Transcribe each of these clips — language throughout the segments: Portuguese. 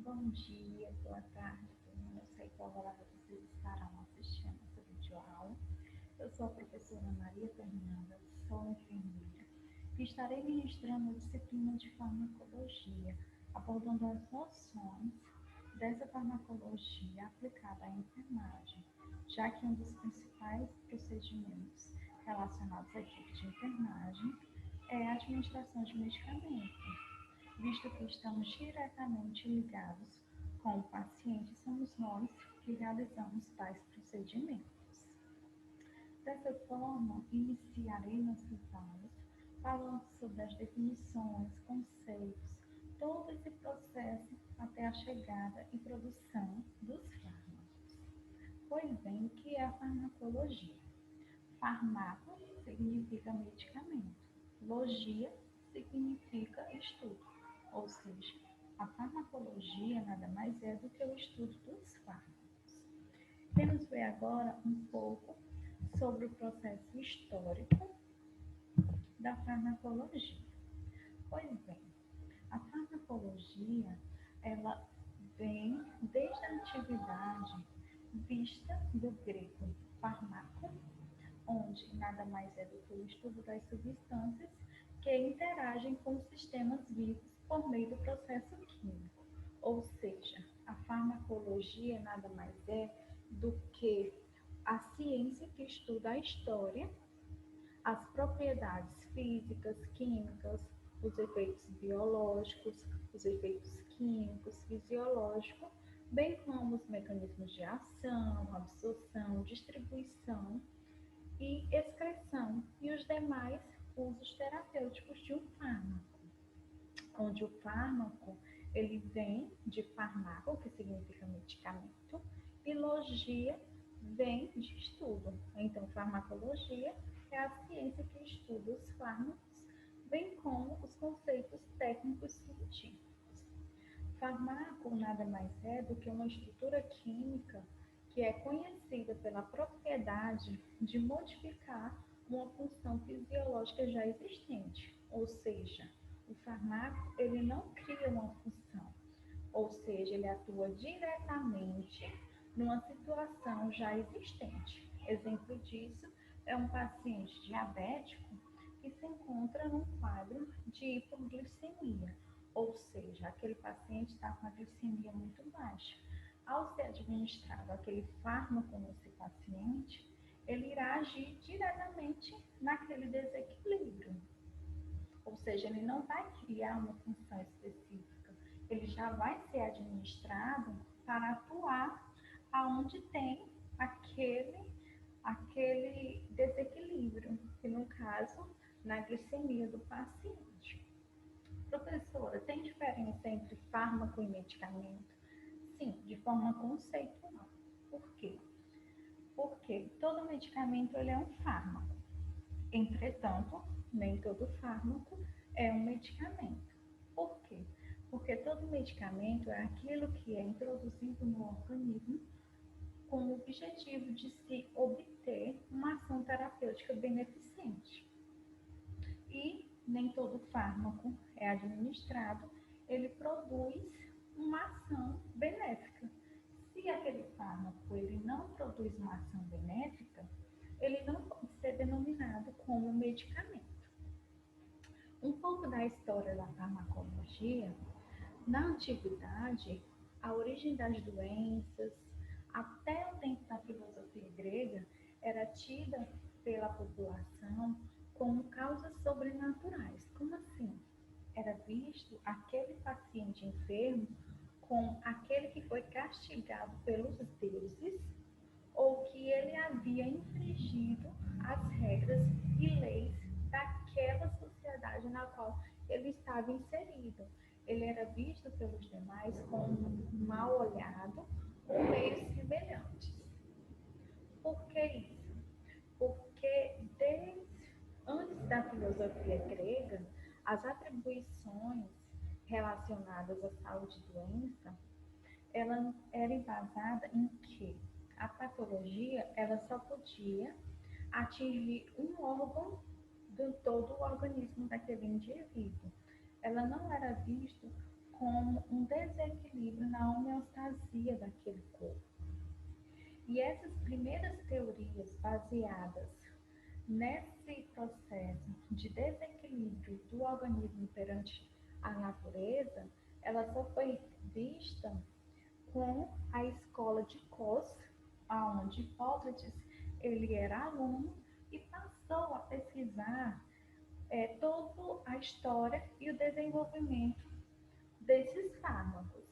Bom dia, boa tarde, eu não sei qual horário vocês estarão assistindo essa videoaula. Eu sou a professora Maria Fernanda, sou enfermeira e estarei ministrando a disciplina de farmacologia, abordando as noções dessa farmacologia aplicada à enfermagem, já que um dos principais procedimentos relacionados à equipe de enfermagem é a administração de medicamentos, visto que estamos diretamente ligados com o paciente, somos nós que realizamos tais procedimentos. Dessa forma, iniciarei nossas aulas falando sobre as definições, conceitos, todo esse processo até a chegada e produção dos fármacos. Pois bem, o que é a farmacologia? Farmaco significa medicamento, logia significa estudo, ou seja, a farmacologia nada mais é do que o estudo dos fármacos. Vamos ver agora um pouco sobre o processo histórico da farmacologia. Pois bem, a farmacologia, ela vem desde a antiguidade, vista do grego farmaco, onde nada mais é do que o estudo das substâncias que interagem com os sistemas vivos por meio do processo químico. Ou seja, a farmacologia nada mais é do que a ciência que estuda a história, as propriedades físicas, químicas, os efeitos biológicos, os efeitos químicos, fisiológicos, bem como os mecanismos de ação, absorção, distribuição e excreção e os demais usos terapêuticos de um fármaco, onde o fármaco ele vem de farmaco, que significa medicamento, e logia vem de estudo. Então, farmacologia é a ciência que estuda os fármacos, bem como os conceitos técnicos científicos. Farmaco nada mais é do que uma estrutura química que é conhecida pela propriedade de modificar uma função fisiológica já existente, ou seja, o farmaco ele não cria uma função, ou seja, ele atua diretamente numa situação já existente. Exemplo disso é um paciente diabético que se encontra num quadro de hipoglicemia, ou seja, aquele paciente está com a glicemia muito baixa. Ao ser administrado aquele fármaco nesse paciente, ele irá agir diretamente naquele desequilíbrio, ou seja, ele não vai criar uma função específica, ele já vai ser administrado para atuar aonde tem aquele desequilíbrio, que no caso, na glicemia do paciente. Professora, tem diferença entre fármaco e medicamento? Sim, de forma conceitual. Por quê? Porque todo medicamento ele é um fármaco. Entretanto, nem todo fármaco é um medicamento. Por quê? Porque todo medicamento é aquilo que é introduzido no organismo com o objetivo de se obter uma ação terapêutica beneficente. E nem todo fármaco é administrado, ele produz uma ação benéfica. Se aquele fármaco ele não produz uma ação benéfica, ele não pode ser denominado como medicamento. Um pouco da história da farmacologia. Na antiguidade, a origem das doenças, até o tempo da filosofia grega, era tida pela população como causas sobrenaturais. Como assim? Era visto aquele paciente enfermo como aquele que foi castigado pelos deuses ou que ele havia infringido as regras e leis daquela sociedade na qual ele estava inserido. Ele era visto pelos demais como mal olhado ou meio semelhantes. Por que isso? Porque desde antes da filosofia grega, as atribuições relacionadas à saúde e doença, ela era embasada em que a patologia ela só podia atingir um órgão de todo o organismo daquele indivíduo. Ela não era vista como um desequilíbrio na homeostasia daquele corpo. E essas primeiras teorias baseadas nesse processo de desequilíbrio do organismo perante a natureza, ela só foi vista com a escola de Kos, onde Hipócrates ele era aluno e passou a pesquisar toda a história e o desenvolvimento desses fármacos.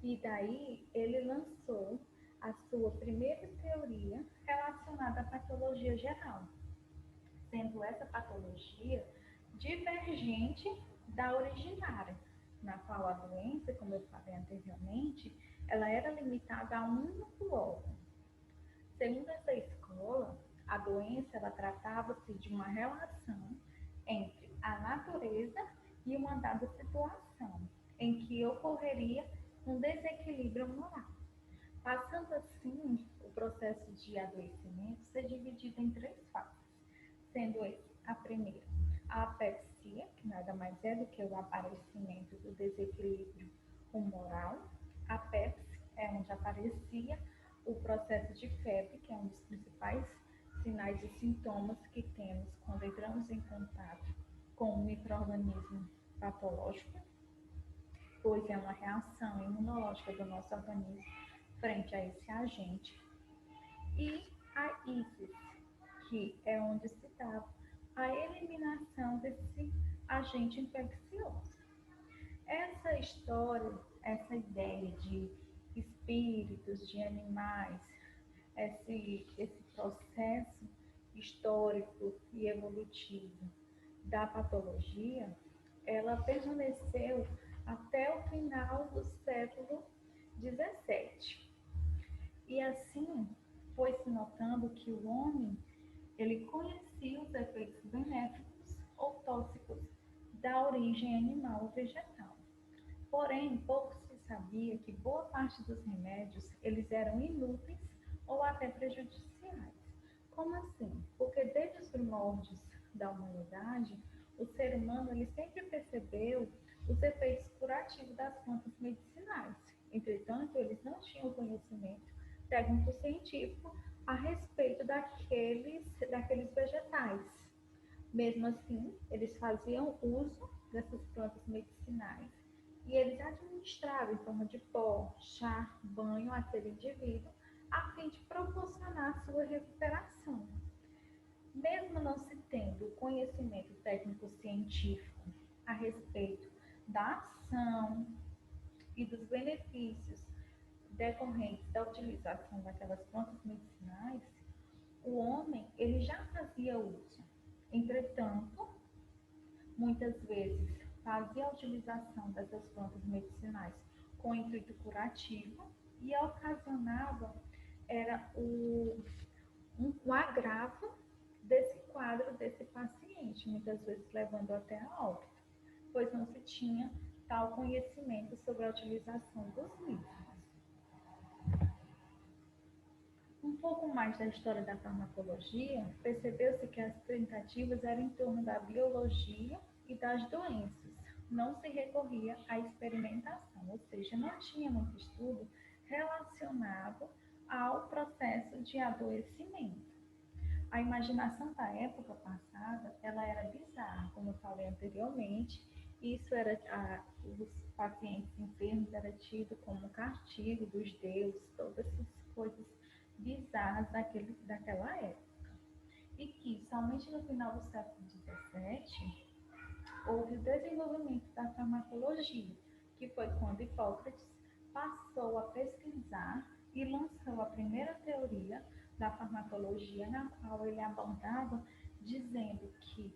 E daí ele lançou a sua primeira teoria relacionada à patologia geral, sendo essa patologia divergente da originária, na qual a doença, como eu falei anteriormente, ela era limitada a um único órgão. Segundo essa escola, a doença ela tratava-se de uma relação entre a natureza e uma dada situação, em que ocorreria um desequilíbrio moral. Passando assim, o processo de adoecimento ser dividido em três fases, sendo a primeira, a apexia, que nada mais é do que o aparecimento do desequilíbrio humoral. A pepse é onde aparecia o processo de febre, que é um dos principais sinais e sintomas que temos quando entramos em contato com um micro-organismo patológico, pois é uma reação imunológica do nosso organismo frente a esse agente. E a ISIS, que é onde se dá a eliminação desse agente infeccioso. Essa história, essa ideia de espíritos, de animais, esse processo histórico e evolutivo da patologia, ela permaneceu até o final do século XVII. E assim foi se notando que o homem ele conhecia os efeitos benéficos ou tóxicos da origem animal ou vegetal. Porém, pouco se sabia que boa parte dos remédios eles eram inúteis ou até prejudiciais. Como assim? Porque desde os primórdios da humanidade, o ser humano ele sempre percebeu os efeitos curativos das plantas medicinais. Entretanto, eles não tinham conhecimento técnico-científico a respeito daqueles vegetais. Mesmo assim, eles faziam uso dessas plantas medicinais e eles administravam em forma de pó, chá, banho àquele indivíduo a fim de proporcionar sua recuperação. Mesmo não se tendo conhecimento técnico-científico a respeito da ação e dos benefícios decorrentes da utilização daquelas plantas medicinais, o homem ele já fazia uso. Entretanto, muitas vezes fazia a utilização dessas plantas medicinais com intuito curativo e ocasionava um agravo desse quadro desse paciente, muitas vezes levando até a óbito, pois não se tinha tal conhecimento sobre a utilização dos mesmos. Um pouco mais da história da farmacologia, percebeu-se que as tentativas eram em torno da biologia e das doenças. Não se recorria à experimentação, ou seja, não tinha muito estudo relacionado ao processo de adoecimento. A imaginação da época passada, ela era bizarra, como eu falei anteriormente. Isso era os pacientes enfermos era tido como castigo dos deuses, todas essas coisas bizarras daquela época. E que somente no final do século XVII houve o desenvolvimento da farmacologia, que foi quando Hipócrates passou a pesquisar e lançou a primeira teoria da farmacologia, na qual ele abordava dizendo que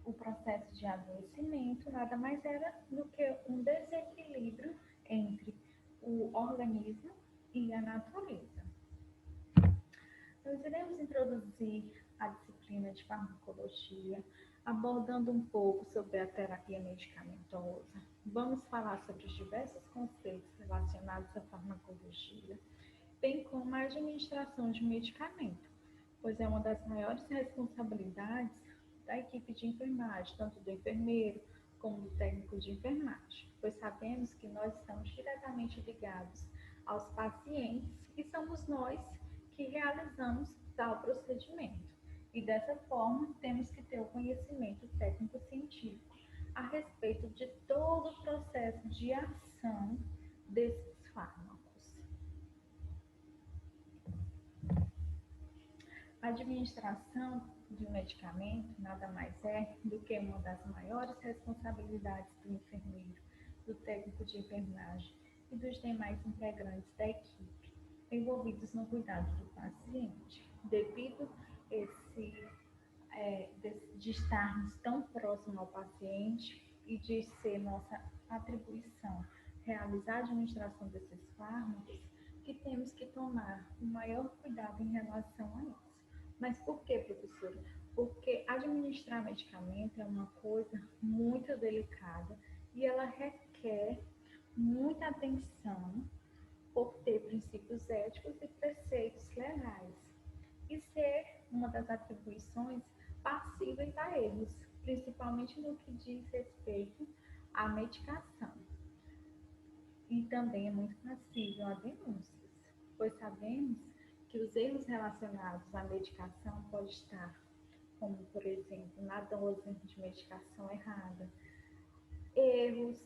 o processo de adoecimento nada mais era do que um desequilíbrio entre o organismo e a natureza. Nós iremos introduzir a disciplina de farmacologia, abordando um pouco sobre a terapia medicamentosa. Vamos falar sobre os diversos conceitos relacionados à farmacologia, bem como a administração de medicamento, pois é uma das maiores responsabilidades da equipe de enfermagem, tanto do enfermeiro como do técnico de enfermagem, pois sabemos que nós estamos diretamente ligados aos pacientes e somos nós que realizamos tal procedimento. E dessa forma, temos que ter o conhecimento técnico-científico a respeito de todo o processo de ação desses fármacos. A administração de um medicamento nada mais é do que uma das maiores responsabilidades do enfermeiro, do técnico de enfermagem e dos demais integrantes da equipe envolvidos no cuidado do paciente. Devido esse, de estarmos tão próximo ao paciente e de ser nossa atribuição realizar a administração desses fármacos, que temos que tomar o maior cuidado em relação a isso. Mas por que, professora? Porque administrar medicamento é uma coisa muito delicada e ela requer muita atenção por ter princípios éticos e preceitos legais e ser uma das atribuições passíveis a erros, principalmente no que diz respeito à medicação. E também é muito passível a denúncias, pois sabemos que os erros relacionados à medicação podem estar, como por exemplo, na dose de medicação errada, erros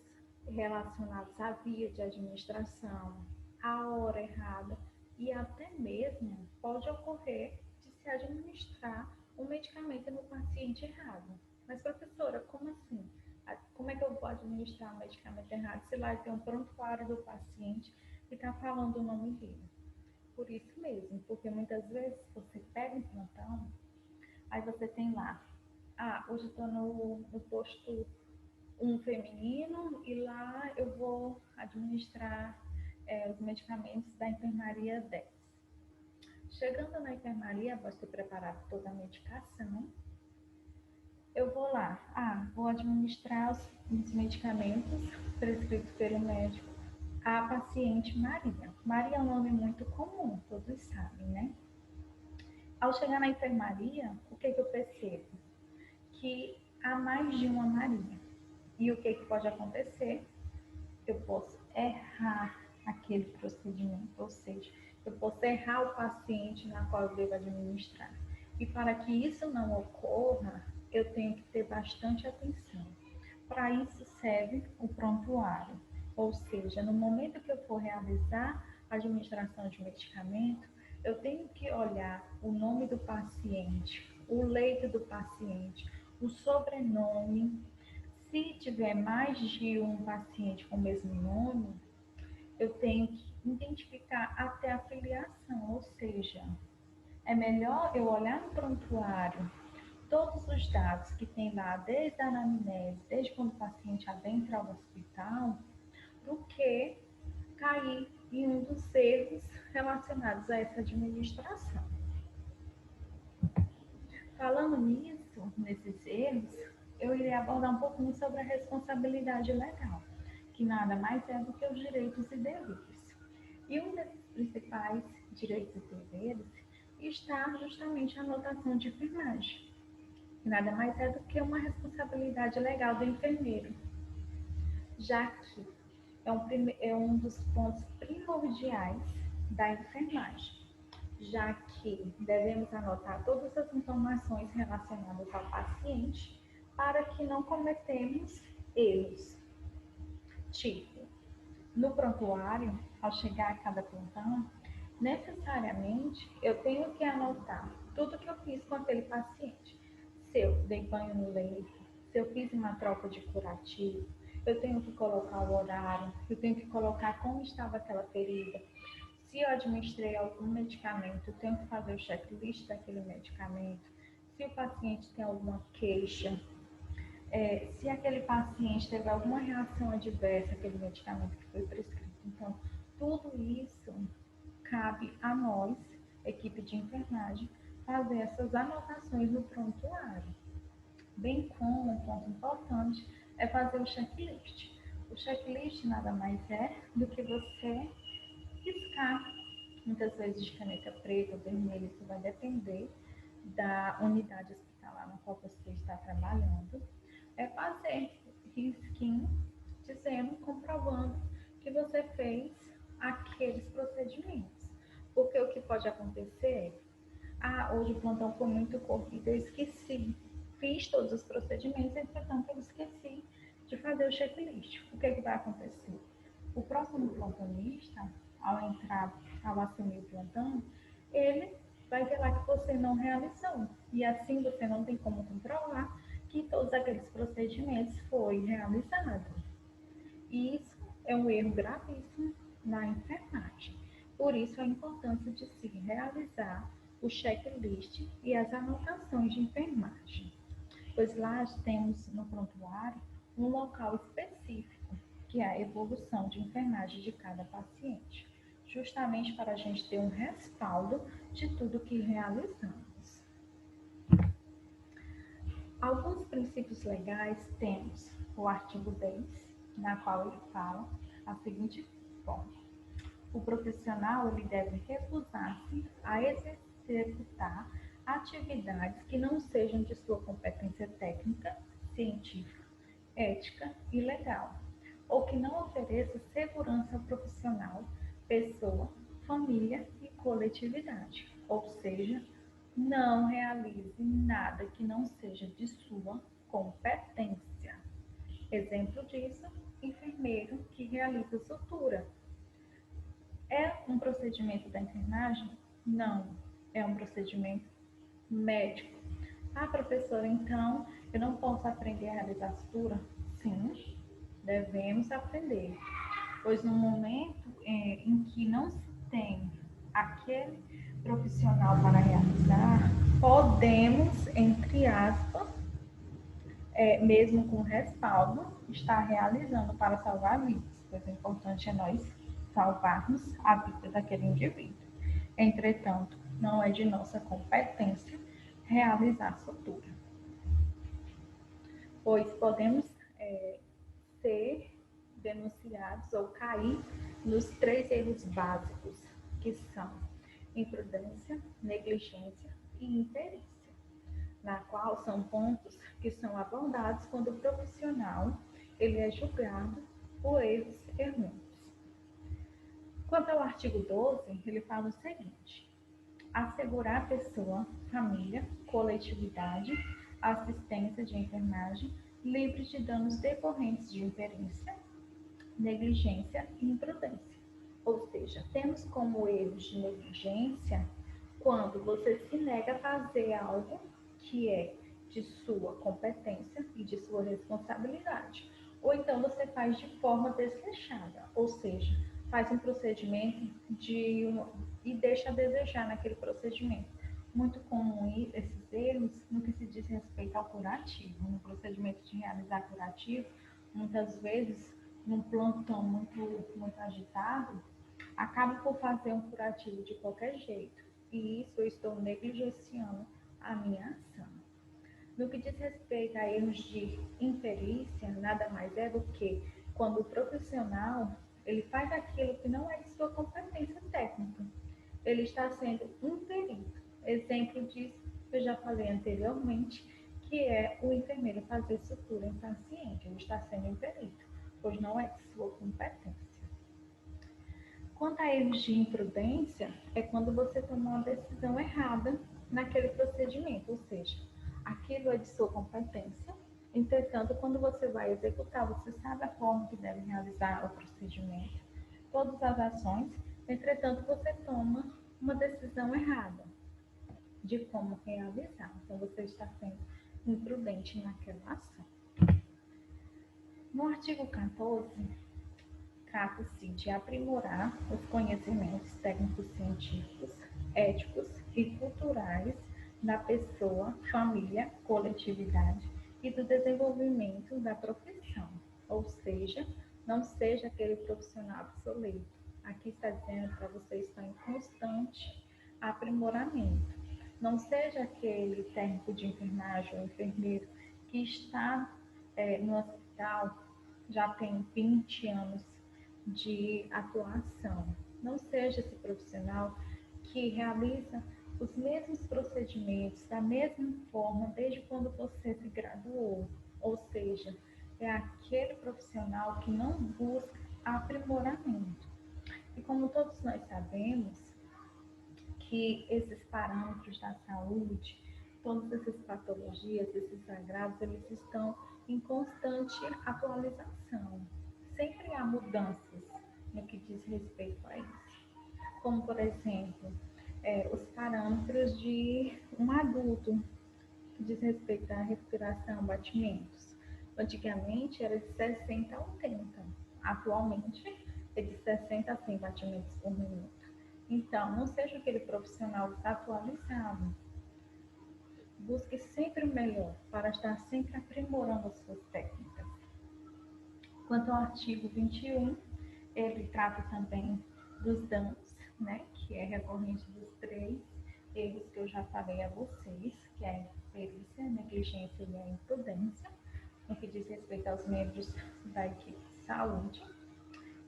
relacionados à via de administração, à hora errada e até mesmo pode ocorrer de se administrar um medicamento no paciente errado. Mas professora, como assim? Como é que eu vou administrar um medicamento errado se lá tem um prontuário do paciente que está falando o nome dele? Por isso mesmo, porque muitas vezes você pega um plantão, aí você tem lá, hoje estou no posto um feminino e lá eu vou administrar os medicamentos da enfermaria 10. Chegando na enfermaria, após ter preparado toda a medicação, eu vou lá, vou administrar os medicamentos prescritos pelo médico à paciente Maria. Maria é um nome muito comum, todos sabem, né? Ao chegar na enfermaria, o que eu percebo? Que há mais de uma Maria. E o que pode acontecer? Eu posso errar aquele procedimento, ou seja, eu posso errar o paciente na qual eu devo administrar. E para que isso não ocorra, eu tenho que ter bastante atenção. Para isso serve o prontuário, ou seja, no momento que eu for realizar a administração de medicamento, eu tenho que olhar o nome do paciente, o leito do paciente, o sobrenome. Se tiver mais de um paciente com o mesmo nome, eu tenho que identificar até a filiação, ou seja, é melhor eu olhar no prontuário todos os dados que tem lá, desde a anamnese, desde quando o paciente adentra ao hospital, do que cair em um dos erros relacionados a essa administração. Falando nisso, nesses erros, eu irei abordar um pouquinho sobre a responsabilidade legal, que nada mais é do que os direitos e deveres. E um desses principais direitos e deveres está justamente a anotação de enfermagem, que nada mais é do que uma responsabilidade legal do enfermeiro, já que é um dos pontos primordiais da enfermagem, já que devemos anotar todas as informações relacionadas ao paciente para que não cometemos erros. Tipo, no prontuário, ao chegar a cada plantão, necessariamente eu tenho que anotar tudo que eu fiz com aquele paciente. Se eu dei banho no leito, se eu fiz uma troca de curativo, eu tenho que colocar o horário, eu tenho que colocar como estava aquela ferida. Se eu administrei algum medicamento, eu tenho que fazer o checklist daquele medicamento. Se o paciente tem alguma queixa, se aquele paciente teve alguma reação adversa àquele medicamento que foi prescrito. Então, tudo isso cabe a nós, equipe de enfermagem, fazer essas anotações no prontuário. Bem como um ponto importante é fazer o checklist. O checklist nada mais é do que você riscar, muitas vezes de caneta preta ou vermelha, isso vai depender da unidade hospitalar na qual você está trabalhando, fazer risquinho dizendo, comprovando que você fez aqueles procedimentos. Porque o que pode acontecer é, hoje o plantão foi muito corrido, eu esqueci, fiz todos os procedimentos, entretanto eu esqueci de fazer o checklist. O que vai acontecer? O próximo plantonista, ao entrar, ao assumir o plantão, ele vai ver lá que você não realizou. E assim você não tem como comprovar que todos aqueles procedimentos foi realizado. E isso é um erro gravíssimo na enfermagem. Por isso a importância de se realizar o checklist e as anotações de enfermagem. Pois lá temos no prontuário um local específico, que é a evolução de enfermagem de cada paciente, justamente para a gente ter um respaldo de tudo que realizamos. Alguns princípios legais temos o artigo 10, na qual ele fala a seguinte forma: o profissional ele deve recusar-se a executar atividades que não sejam de sua competência técnica, científica, ética e legal, ou que não ofereça segurança profissional, pessoa, família e coletividade, ou seja, não realize nada que não seja de sua competência. Exemplo disso, enfermeiro que realiza sutura. É um procedimento da enfermagem? Não, é um procedimento médico. Ah, professora, então eu não posso aprender a realizar sutura? Sim, devemos aprender, pois no momento em que não se tem aquele profissional para realizar, podemos, entre aspas, mesmo com respaldo, estar realizando para salvar vidas, pois o importante é nós salvarmos a vida daquele indivíduo. Entretanto, não é de nossa competência realizar sutura, pois podemos ser denunciados ou cair nos 3 erros básicos, que são imprudência, negligência e imperícia, na qual são pontos que são abordados quando o profissional ele é julgado por erros errôneos. Quanto ao artigo 12, ele fala o seguinte: assegurar a pessoa, família, coletividade, assistência de enfermagem livre de danos decorrentes de imperícia, negligência e imprudência. Ou seja, temos como erros de negligência quando você se nega a fazer algo que é de sua competência e de sua responsabilidade. Ou então você faz de forma desleixada, ou seja, faz um procedimento e deixa a desejar naquele procedimento. Muito comum esses erros no que se diz respeito ao curativo. No procedimento de realizar curativo, muitas vezes, num plantão muito agitado, acabo por fazer um curativo de qualquer jeito. E isso eu estou negligenciando a minha ação. No que diz respeito a erros de imperícia, nada mais é do que quando o profissional ele faz aquilo que não é de sua competência técnica. Ele está sendo imperito. Exemplo disso, eu já falei anteriormente, que é o enfermeiro fazer sutura em paciente. Ele está sendo imperito, pois não é de sua competência. Quanto a erros de imprudência, é quando você toma uma decisão errada naquele procedimento, ou seja, aquilo é de sua competência, entretanto, quando você vai executar, você sabe a forma que deve realizar o procedimento, todas as ações, entretanto, você toma uma decisão errada de como realizar. Então, você está sendo imprudente naquela ação. No artigo 14, trata-se de aprimorar os conhecimentos técnicos científicos, éticos e culturais da pessoa, família, coletividade e do desenvolvimento da profissão. Ou seja, não seja aquele profissional obsoleto. Aqui está dizendo para você estar em constante aprimoramento. Não seja aquele técnico de enfermagem ou enfermeiro que está no hospital já tem 20 anos de atuação. Não seja esse profissional que realiza os mesmos procedimentos da mesma forma desde quando você se graduou. Ou seja, é aquele profissional que não busca aprimoramento. E como todos nós sabemos, que esses parâmetros da saúde, todas essas patologias, esses agravos, eles estão em constante atualização. Sempre há mudanças no que diz respeito a isso. Como, por exemplo, os parâmetros de um adulto, que diz respeito à respiração, batimentos. Antigamente era de 60 a 80, atualmente é de 60 a 100 batimentos por minuto. Então, não seja aquele profissional desatualizado. Busque sempre o melhor para estar sempre aprimorando as suas técnicas. Quanto ao artigo 21, ele trata também dos danos, né, que é recorrente dos três erros que eu já falei a vocês, que é a imperícia, a negligência e a imprudência, no que diz respeito aos membros da equipe de saúde.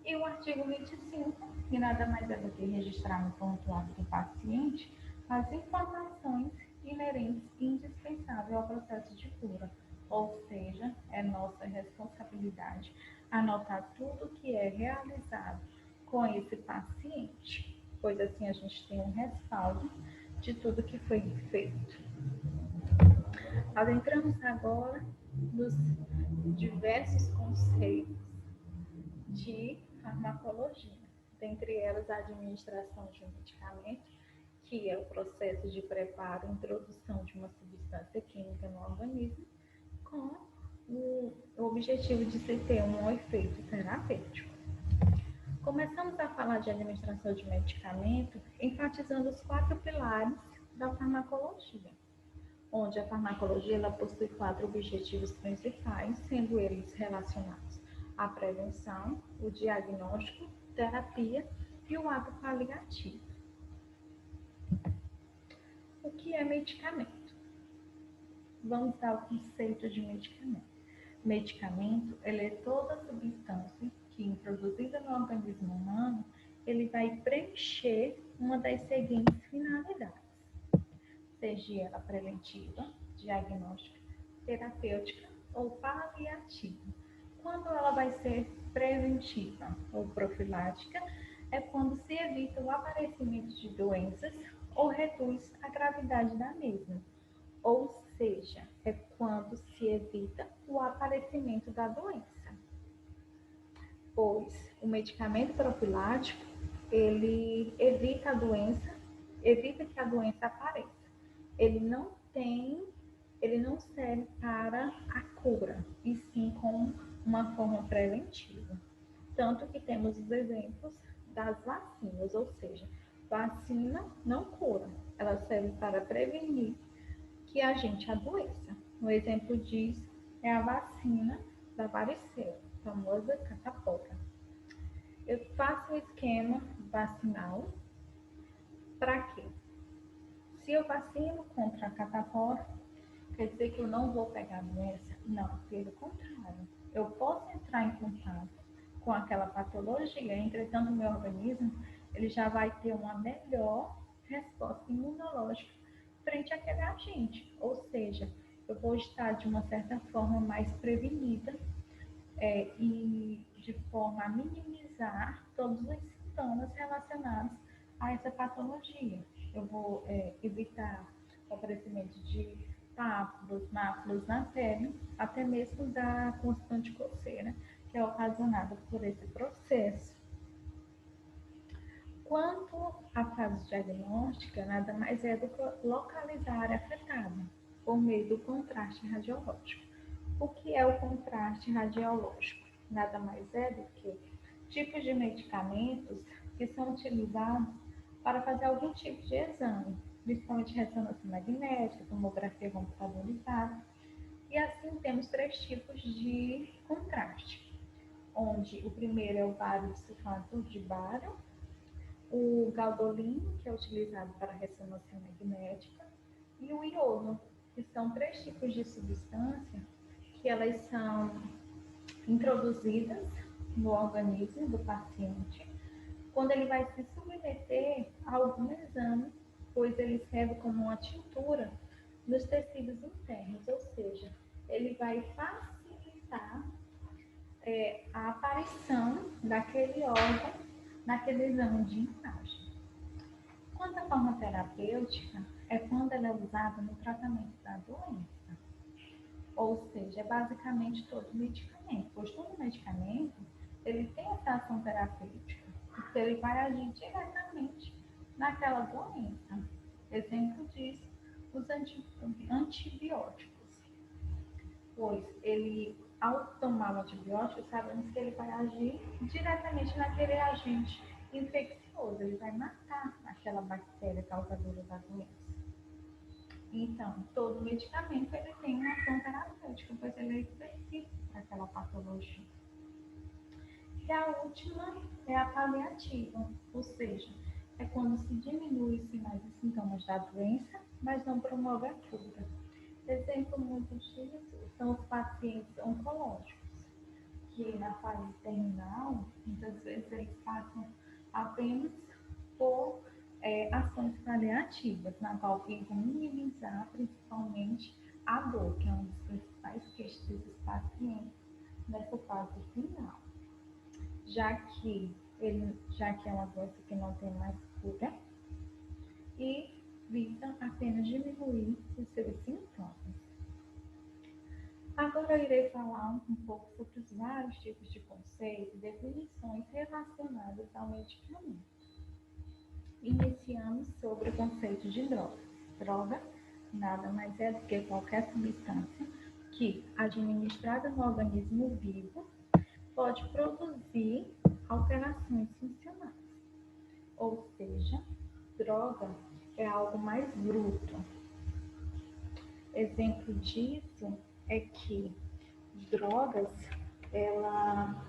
E o artigo 25, que nada mais é do que registrar no prontuário do paciente as informações inerentes e indispensáveis ao processo de cura. Ou seja, é nossa responsabilidade anotar tudo que é realizado com esse paciente, pois assim a gente tem um respaldo de tudo que foi feito. Adentramos agora nos diversos conceitos de farmacologia, dentre elas a administração de um medicamento, que é o processo de preparo e introdução de uma substância química no organismo, com o objetivo de se ter um efeito terapêutico. Começamos a falar de administração de medicamento enfatizando os 4 pilares da farmacologia, onde a farmacologia ela possui 4 objetivos principais, sendo eles relacionados à prevenção, o diagnóstico, terapia e o ato paliativo. O que é medicamento? Vamos dar o conceito de medicamento. Medicamento, ele é toda substância que, introduzida no organismo humano, ele vai preencher uma das seguintes finalidades, seja ela preventiva, diagnóstica, terapêutica ou paliativa. Quando ela vai ser preventiva ou profilática, é quando se evita o aparecimento de doenças ou reduz a gravidade da mesma. Ou seja, é quando se evita o aparecimento da doença. Pois o medicamento profilático, ele evita a doença, evita que a doença apareça. Ele não serve para a cura, e sim como uma forma preventiva. Tanto que temos os exemplos das vacinas, ou seja, vacina não cura, ela serve para prevenir que a gente adoeça. Um exemplo disso é a vacina da varicela, a famosa catapora. Eu faço o esquema vacinal para quê? Se eu vacino contra a catapora, quer dizer que eu não vou pegar a doença? Não, pelo contrário. Eu posso entrar em contato com aquela patologia, entretanto, o meu organismo ele já vai ter uma melhor resposta imunológica frente àquele agente. Ou seja, eu vou estar de uma certa forma mais prevenida e de forma a minimizar todos os sintomas relacionados a essa patologia. Eu vou evitar o aparecimento de pápulas, máculas na pele, até mesmo da constante coceira, que é ocasionada por esse processo. Quanto à fase diagnóstica, nada mais é do que localizar a área afetada, por meio do contraste radiológico. O que é o contraste radiológico? Nada mais é do que tipos de medicamentos que são utilizados para fazer algum tipo de exame, principalmente ressonância magnética, tomografia computadorizada. E assim temos 3 tipos de contraste, onde o primeiro é o bário de sulfato de bário, o gaudolino, que é utilizado para ressonância magnética, e o iodo, que são 3 tipos de substância que elas são introduzidas no organismo do paciente quando ele vai se submeter a algum exame, pois ele serve como uma tintura nos tecidos internos, ou seja, ele vai facilitar a aparição daquele órgão naquele exame de imagem. Quanto à forma terapêutica, é quando ela é usada no tratamento da doença. Ou seja, é basicamente todo medicamento, pois todo medicamento ele tem essa ação terapêutica, porque ele vai agir diretamente naquela doença. Exemplo disso, os antibióticos, pois ele, ao tomar o antibiótico, sabemos que ele vai agir diretamente naquele agente infeccioso, ele vai matar aquela bactéria causadora da doença. Então, todo medicamento ele tem uma ação terapêutica, pois ele é específico para aquela patologia. E a última é a paliativa, ou seja, é quando se diminui os sinais e sintomas da doença, mas não promove a cura. Exemplo muito disso são os pacientes oncológicos, que na fase terminal, muitas vezes eles passam apenas por ações paliativas, na qual visam minimizar principalmente a dor, que é um dos principais queixos desses pacientes nessa fase final, já que é uma doença que não tem mais cura e visam apenas diminuir os seus sintomas. Agora eu irei falar um pouco sobre os vários tipos de conceitos e definições relacionadas ao medicamento. Iniciamos sobre o conceito de droga. Droga nada mais é do que qualquer substância que, administrada no organismo vivo, pode produzir alterações funcionais. Ou seja, droga é algo mais bruto. Exemplo disso é que drogas, ela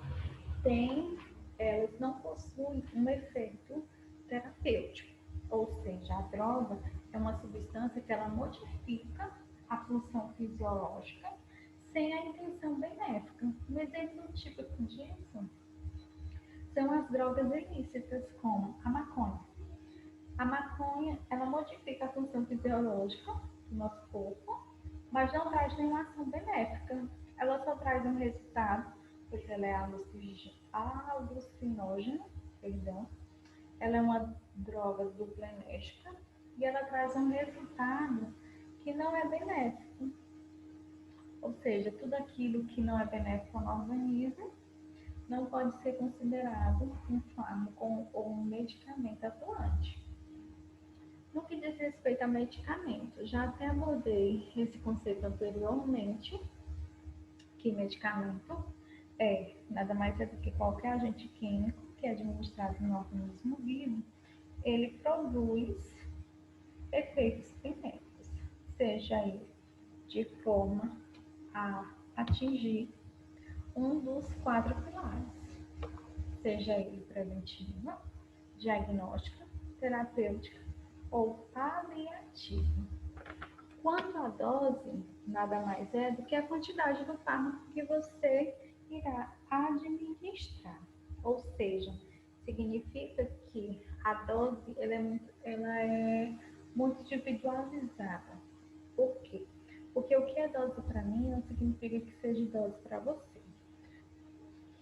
elas não possuem um efeito terapêutico, ou seja, a droga é uma substância que ela modifica a função fisiológica sem a intenção benéfica. Um exemplo típico disso são as drogas ilícitas, como a maconha. A maconha, ela modifica a função fisiológica do nosso corpo, mas não traz nenhuma ação benéfica. Ela só traz um resultado, pois ela é alucinógena, perdão. Ela é uma droga dupla enérgica e ela traz um resultado que não é benéfico. Ou seja, tudo aquilo que não é benéfico ao organismo não pode ser considerado um fármaco ou um medicamento atuante. No que diz respeito a medicamento, já até abordei esse conceito anteriormente, que medicamento é nada mais é do que qualquer agente químico que é administrado no organismo vivo, ele produz efeitos benéficos, seja ele de forma a atingir um dos 4 pilares, seja ele preventiva, diagnóstica, terapêutica ou paliativa. Quanto à dose, nada mais é do que a quantidade do fármaco que você irá administrar. Ou seja, significa que a dose ela é muito individualizada. Por quê? Porque o que é dose para mim não significa que seja dose para você.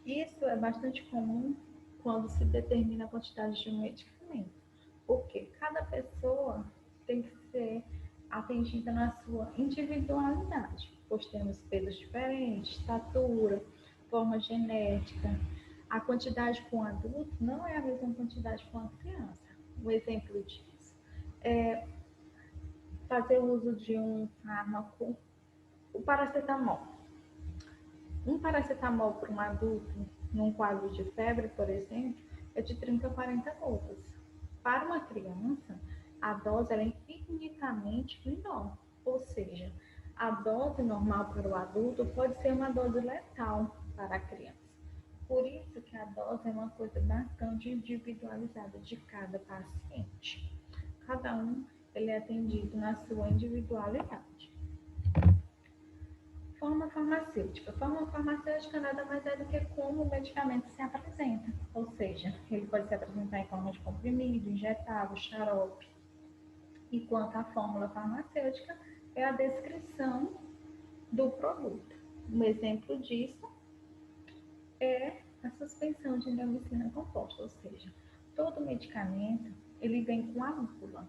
Isso é bastante comum quando se determina a quantidade de um medicamento, porque cada pessoa tem que ser atendida na sua individualidade, pois temos pesos diferentes, estatura, forma genética. A quantidade com um adulto não é a mesma quantidade com uma criança. Um exemplo disso é fazer uso de um fármaco, o paracetamol. Um paracetamol para um adulto, num quadro de febre, por exemplo, é de 30 a 40 gotas. Para uma criança, a dose é infinitamente menor, ou seja, a dose normal para o adulto pode ser uma dose letal para a criança. Por isso que a dose é uma coisa bastante individualizada de cada paciente. Cada um ele é atendido na sua individualidade. Forma farmacêutica. Forma farmacêutica nada mais é do que como o medicamento se apresenta. Ou seja, ele pode se apresentar em forma de comprimido, injetável, xarope. E quanto à fórmula farmacêutica, é a descrição do produto. Um exemplo disso é a suspensão de neomicina composta, ou seja, todo medicamento ele vem com a bula,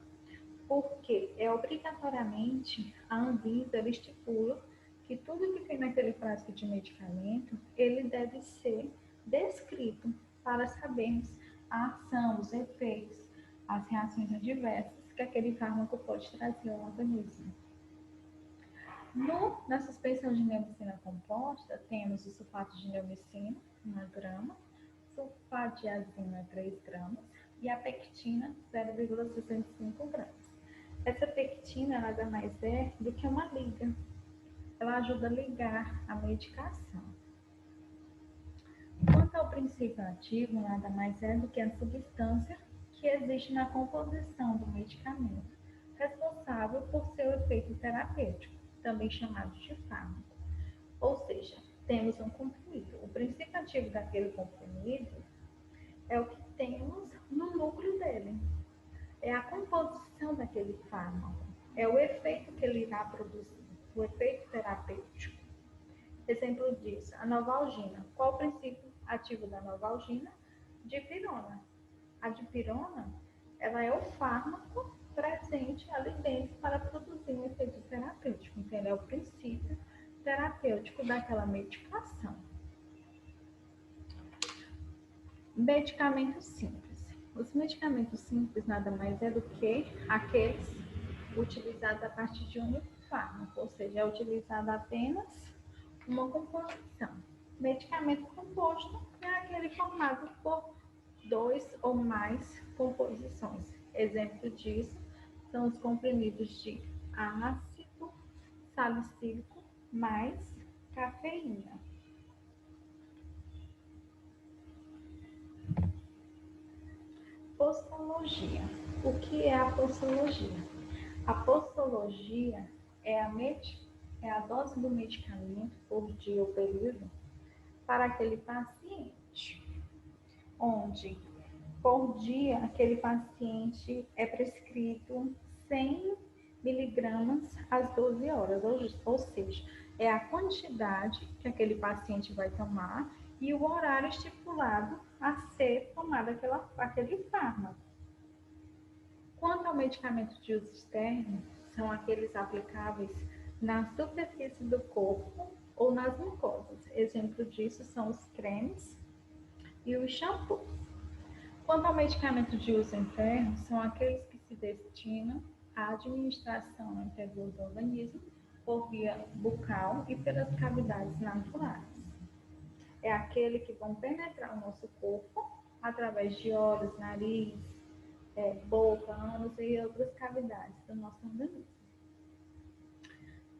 porque é obrigatoriamente a Anvisa ela estipula que tudo que tem naquele frasco de medicamento ele deve ser descrito para sabermos a ação, os efeitos, as reações adversas que aquele fármaco pode trazer ao organismo. Na suspensão de neomicina composta, temos o sulfato de neomicina, 1 grama, sulfato de azina, 3 gramas, e a pectina, 0,65 gramas. Essa pectina nada mais é do que uma liga. Ela ajuda a ligar a medicação. Quanto ao princípio ativo, nada mais é do que a substância que existe na composição do medicamento, responsável por seu efeito terapêutico, também chamado de fármaco. Ou seja, temos um comprimido. O princípio ativo daquele comprimido é o que temos no núcleo dele. É a composição daquele fármaco. É o efeito que ele irá produzir, o efeito terapêutico. Exemplo disso, a novalgina. Qual o princípio ativo da novalgina? Dipirona. A dipirona, ela é o fármaco presente ali dentro para produzir um efeito terapêutico. Então, ele é o princípio terapêutico daquela medicação. Medicamentos simples. Os medicamentos simples nada mais é do que aqueles utilizados a partir de um fármaco, ou seja, é utilizado apenas uma composição. Medicamento composto é aquele formado por 2 ou mais composições. Exemplo disso são os comprimidos de ácido salicílico mais cafeína. Posologia. O que é a posologia? A posologia é a dose do medicamento por dia ou período para aquele paciente, onde por dia aquele paciente é prescrito 100 miligramas às 12 horas, ou seja, é a quantidade que aquele paciente vai tomar e o horário estipulado a ser tomado aquele fármaco. Quanto ao medicamento de uso externo, são aqueles aplicáveis na superfície do corpo ou nas mucosas. Exemplo disso são os cremes e os shampoos. Quanto ao medicamento de uso interno, são aqueles que se destinam à administração no interior do organismo por via bucal e pelas cavidades naturais. É aquele que vão penetrar o nosso corpo através de olhos, nariz, boca, ânus e outras cavidades do nosso organismo.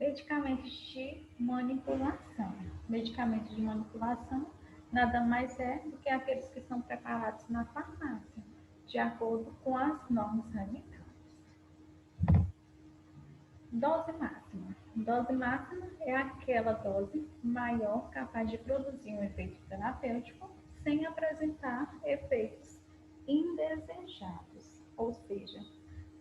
Medicamentos de manipulação. Medicamentos de manipulação nada mais é do que aqueles que são preparados na farmácia, de acordo com as normas sanitárias. Dose máxima. Dose máxima é aquela dose maior capaz de produzir um efeito terapêutico sem apresentar efeitos indesejados. Ou seja,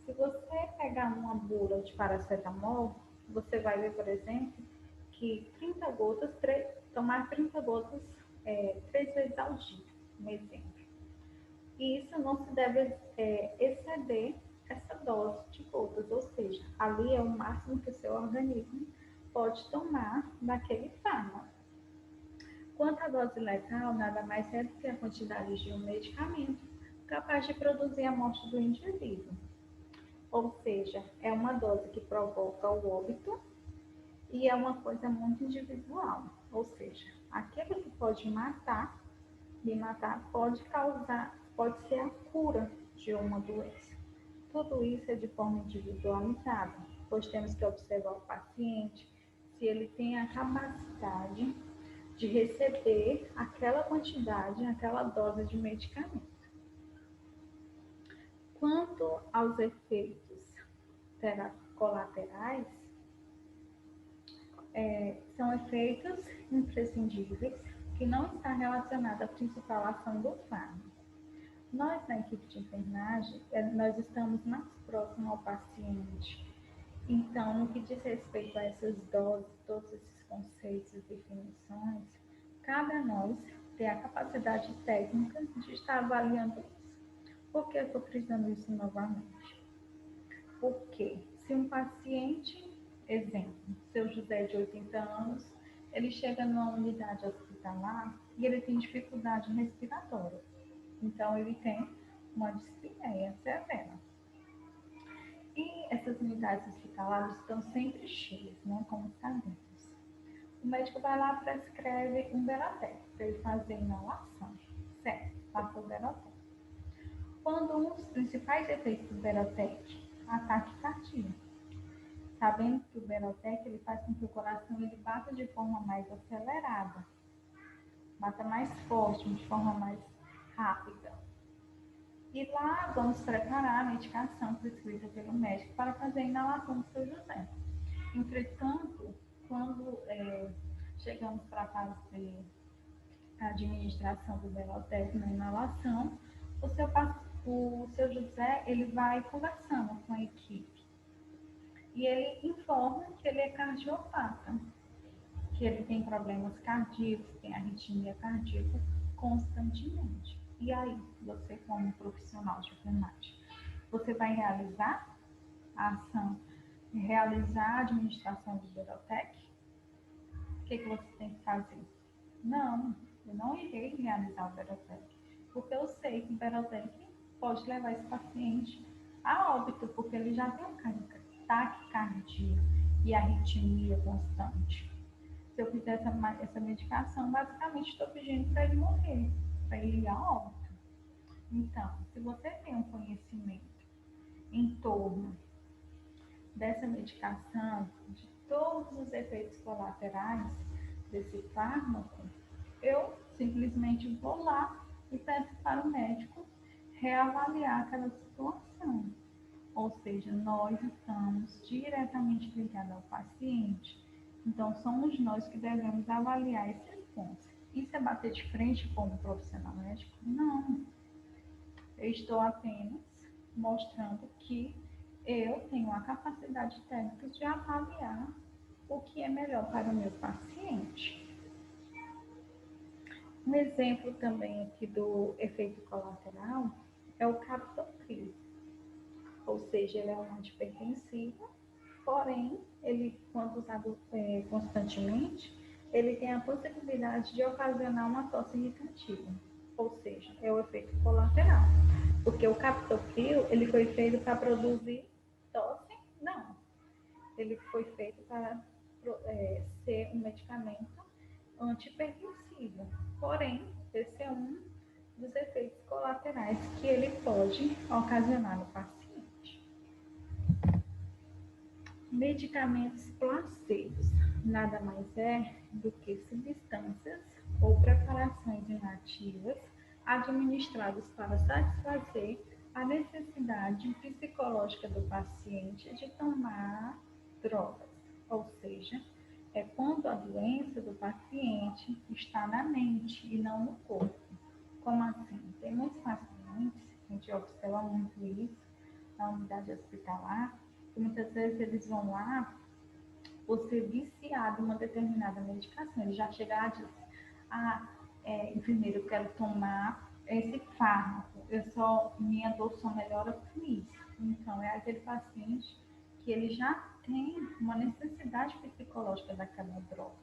se você pegar uma bula de paracetamol, você vai ver, por exemplo, que 30 gotas, tomar 30 gotas 3 vezes ao dia, um exemplo. E isso não se deve exceder essa dose de gotas, ou seja, ali é o máximo que o seu organismo pode tomar daquele fármaco. Quanto à dose letal, nada mais é do que a quantidade de um medicamento capaz de produzir a morte do indivíduo. Ou seja, é uma dose que provoca o óbito e é uma coisa muito individual. Ou seja, aquilo que pode matar pode ser a cura de uma doença. Tudo isso é de forma individualizada, pois temos que observar o paciente, se ele tem a capacidade de receber aquela quantidade, aquela dose de medicamento. Quanto aos efeitos colaterais, são efeitos imprescindíveis que não está relacionado à principal ação do fármaco. Nós, na equipe de enfermagem, nós estamos mais próximos ao paciente. Então, no que diz respeito a essas doses, todos esses conceitos e definições, cabe a nós ter a capacidade técnica de estar avaliando isso. Por que eu estou frisando isso novamente? Porque se um paciente, exemplo, seu José de 80 anos, ele chega numa unidade hospitalar e ele tem dificuldade respiratória. Então, ele tem uma dispneia severa. E essas unidades hospitalares estão sempre cheias, né, como sabemos. O médico vai lá e prescreve um Beratec para ele fazer inalação. Certo, passa o Beratec. Quando um dos principais efeitos do Beratec, ataque cardíaco. Sabendo que o Beratec ele faz com que o coração ele bata de forma mais acelerada, bata mais forte, de forma mais rápida. E lá vamos preparar a medicação prescrita pelo médico para fazer a inalação do seu José. Entretanto, quando chegamos para fazer a administração do Beratec na inalação, o seu José ele vai conversando com a equipe e ele informa que ele é cardiopata, que ele tem problemas cardíacos, tem arritmia cardíaca constantemente. E aí, você como profissional de enfermagem, você vai realizar a ação, realizar a administração do Beratec? O que você tem que fazer? Não, eu não irei realizar o Beratec, porque eu sei que o Beratec pode levar esse paciente a óbito, porque ele já tem um taquicardia e arritmia constante. Se eu fizer essa medicação, basicamente estou pedindo para ele morrer, para ele ir a óbito. Então, se você tem um conhecimento em torno dessa medicação, de todos os efeitos colaterais desse fármaco, eu simplesmente vou lá e peço para o médico reavaliar aquela situação. Ou seja, nós estamos diretamente ligados ao paciente. Então, somos nós que devemos avaliar esses pontos. Isso é bater de frente com um profissional médico? Não. Eu estou apenas mostrando que eu tenho a capacidade técnica de avaliar o que é melhor para o meu paciente. Um exemplo também aqui do efeito colateral é o captopril. Ou seja, ele é um antipertensivo, porém, ele, quando usado constantemente, ele tem a possibilidade de ocasionar uma tosse irritativa. Ou seja, é o efeito colateral. Porque o captopril, ele foi feito para produzir tosse? Não. Ele foi feito para ser um medicamento antipertensivo. Porém, esse é um dos efeitos colaterais que ele pode ocasionar no paciente. Medicamentos placebos nada mais é do que substâncias ou preparações inativas administradas para satisfazer a necessidade psicológica do paciente de tomar drogas, ou seja, é quando a doença do paciente está na mente e não no corpo. Como assim? Tem muitos pacientes, a gente observa muito isso na unidade hospitalar, que muitas vezes eles vão lá por ser viciado em uma determinada medicação. Ele já chega e diz, enfermeiro, eu quero tomar esse fármaco, minha dor só melhora com isso. Então, é aquele paciente que ele já tem uma necessidade psicológica daquela droga.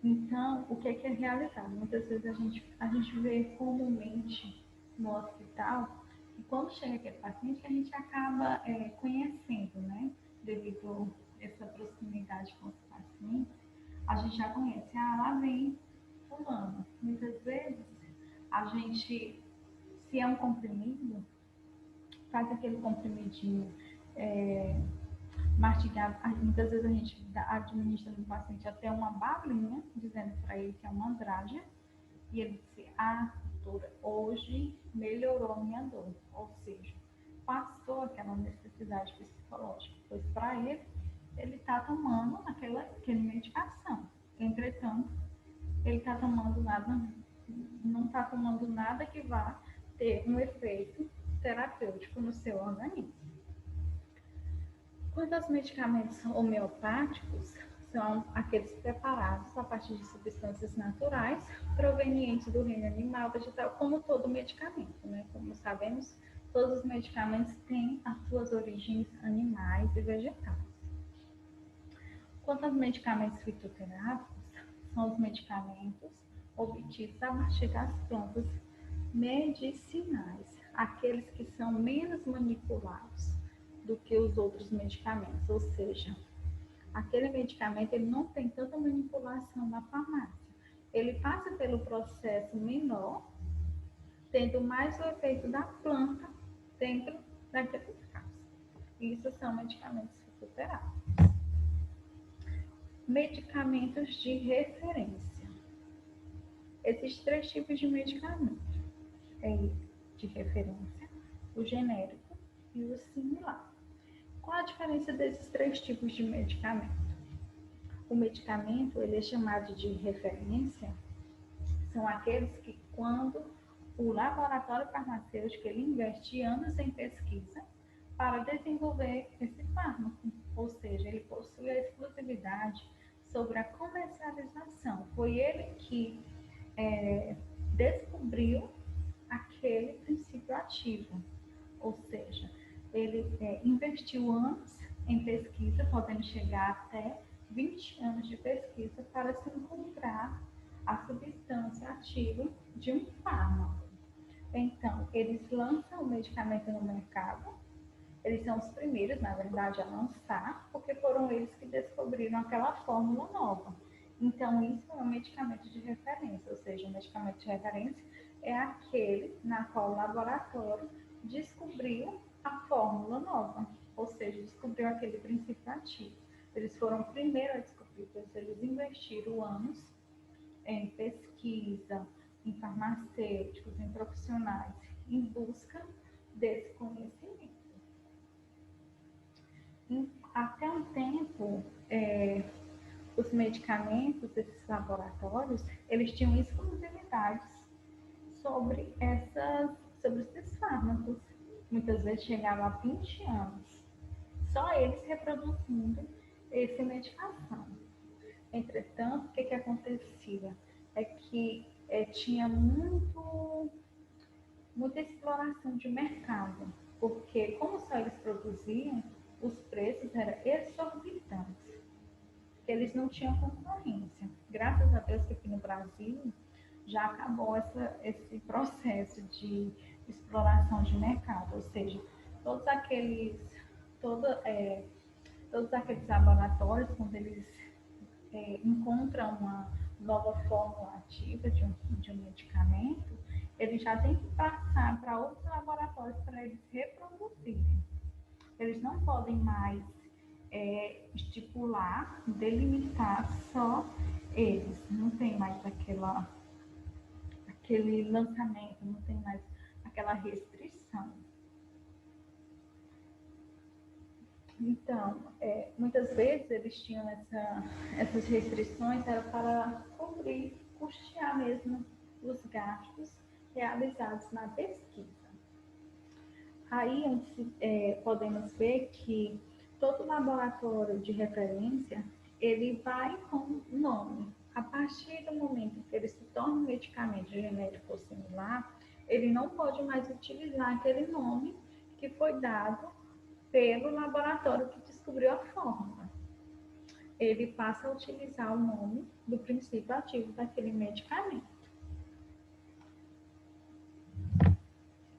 Então, o que é realizado? Muitas vezes a gente vê comumente no hospital, e quando chega aquele paciente, a gente acaba conhecendo, né? Devido a essa proximidade com os pacientes, a gente já conhece, lá vem fulano. Muitas vezes, a gente, se é um comprimido, faz aquele comprimidinho mastigado. Muitas vezes a gente administra no paciente até uma balinha, dizendo para ele que é uma andrágea, e ele diz, doutora, hoje melhorou a minha dor. Ou seja, passou aquela necessidade psicológica, pois para ele está tomando aquela medicação. Entretanto, ele está tomando não está tomando nada que vá ter um efeito terapêutico no seu organismo. Quanto aos medicamentos homeopáticos, são aqueles preparados a partir de substâncias naturais provenientes do reino animal, vegetal, como todo medicamento, né? Como sabemos, todos os medicamentos têm as suas origens animais e vegetais. Quanto aos medicamentos fitoterápicos, são os medicamentos obtidos a partir das plantas medicinais, aqueles que são menos manipulados do que os outros medicamentos, ou seja, aquele medicamento ele não tem tanta manipulação na farmácia. Ele passa pelo processo menor, tendo mais o efeito da planta dentro daquele caso. Isso são medicamentos fitoterápicos. Medicamentos de referência. Existem 3 tipos de medicamento. De referência, o genérico e o similar. Qual a diferença desses 3 tipos de medicamento? O medicamento ele é chamado de referência, são aqueles que quando o laboratório farmacêutico ele investe anos em pesquisa para desenvolver esse fármaco, ou seja, ele possui a exclusividade sobre a comercialização. Foi ele que descobriu aquele princípio ativo, ou seja, ele investiu anos em pesquisa, podendo chegar até 20 anos de pesquisa para se encontrar a substância ativa de um fármaco. Então, eles lançam o medicamento no mercado, eles são os primeiros, na verdade, a lançar, porque foram eles que descobriram aquela fórmula nova. Então, isso é um medicamento de referência, ou seja, um medicamento de referência é aquele na qual o laboratório descobriu a fórmula nova, ou seja, descobriu aquele princípio ativo. Eles foram primeiro a descobrir, pois eles investiram anos em pesquisa, em farmacêuticos, em profissionais, em busca desse conhecimento. Até um tempo, os medicamentos, esses laboratórios, eles tinham exclusividades sobre esses fármacos. Muitas vezes chegavam a 20 anos, só eles reproduzindo essa medicação. Entretanto, o que acontecia? É que tinha muita exploração de mercado, porque como só eles produziam, os preços eram exorbitantes. Eles não tinham concorrência. Graças a Deus que aqui no Brasil já acabou esse processo de exploração de mercado, ou seja, todos aqueles laboratórios, quando eles encontram uma nova fórmula ativa de um medicamento, eles já têm que passar para outros laboratórios para eles reproduzirem. Eles não podem mais estipular, delimitar só eles. Não tem mais aquele lançamento, não tem mais aquela restrição. Então, muitas vezes eles tinham essas restrições era para cobrir, custear mesmo os gastos realizados na pesquisa. Aí podemos ver que todo laboratório de referência, ele vai com nome. A partir do momento que ele se torna um medicamento genérico ou similar, ele não pode mais utilizar aquele nome que foi dado pelo laboratório que descobriu a fórmula. Ele passa a utilizar o nome do princípio ativo daquele medicamento.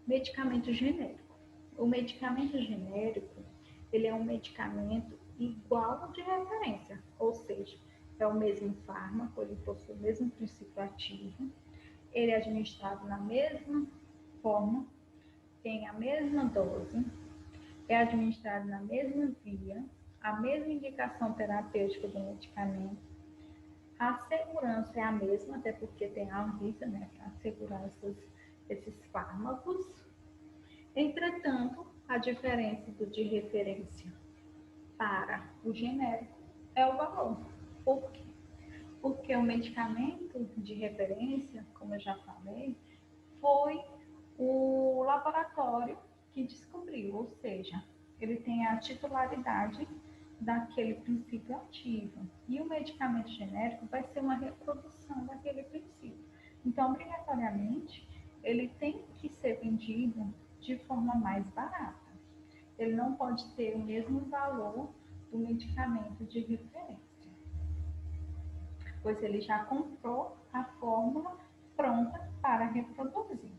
Medicamento genérico. O medicamento genérico, ele é um medicamento igual ao de referência, ou seja, é o mesmo fármaco, ele possui o mesmo princípio ativo, ele é administrado na mesma forma, tem a mesma dose, é administrado na mesma via, a mesma indicação terapêutica do medicamento, a segurança é a mesma, até porque tem a Anvisa, né, para assegurar esses fármacos. Entretanto, a diferença do de referência para o genérico é o valor. Por quê? Porque o medicamento de referência, como eu já falei, foi o laboratório que descobriu, ou seja, ele tem a titularidade daquele princípio ativo. E o medicamento genérico vai ser uma reprodução daquele princípio. Então, obrigatoriamente, ele tem que ser vendido de forma mais barata. Ele não pode ter o mesmo valor do medicamento de referência, pois ele já comprou a fórmula pronta para reproduzir.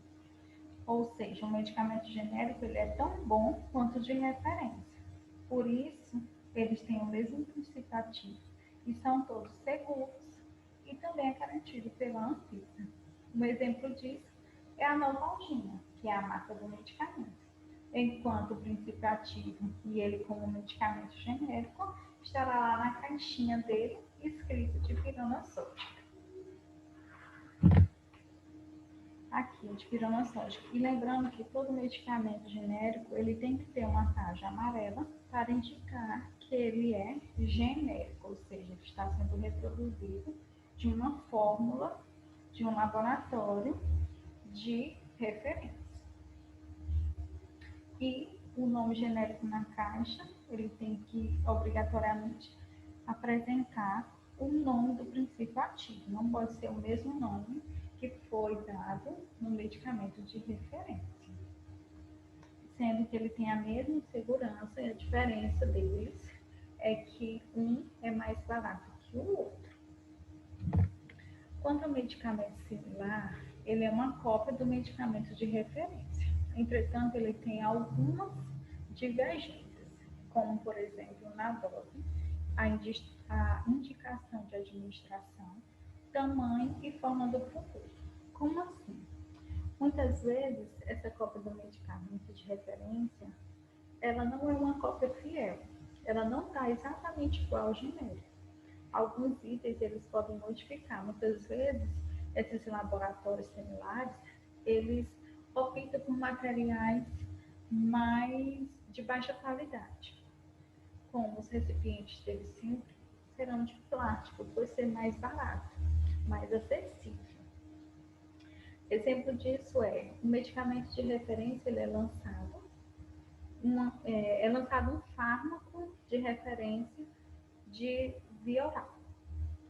Ou seja, o medicamento genérico ele é tão bom quanto o de referência. Por isso, eles têm o mesmo princípio ativo e são todos seguros e também é garantido pela Anvisa. Um exemplo disso é a Novalgina, que é a marca do medicamento. Enquanto o princípio ativo e ele como medicamento genérico estará lá na caixinha dele escrito de pirona sódica. Aqui, de pirona sódica. E lembrando que todo medicamento genérico ele tem que ter uma tarja amarela para indicar que ele é genérico, ou seja, que está sendo reproduzido de uma fórmula de um laboratório de referência. E o nome genérico na caixa, ele tem que obrigatoriamente apresentar o nome do princípio ativo. Não pode ser o mesmo nome que foi dado no medicamento de referência, sendo que ele tem a mesma segurança e a diferença deles é que um é mais barato que o outro. Quanto ao medicamento similar, ele é uma cópia do medicamento de referência. Entretanto, ele tem algumas divergências, como, por exemplo, na dose, a indicação de administração, tamanho e forma do produto. Como assim? Muitas vezes, essa cópia do medicamento de referência, ela não é uma cópia fiel. Ela não está exatamente igual ao genérico. Alguns itens eles podem modificar. Muitas vezes, esses laboratórios similares, eles optam por materiais mais de baixa qualidade. Como os recipientes deles sempre serão de plástico, por ser mais barato, mais acessível. Exemplo disso é o medicamento de referência, ele é lançado um fármaco de referência de via oral.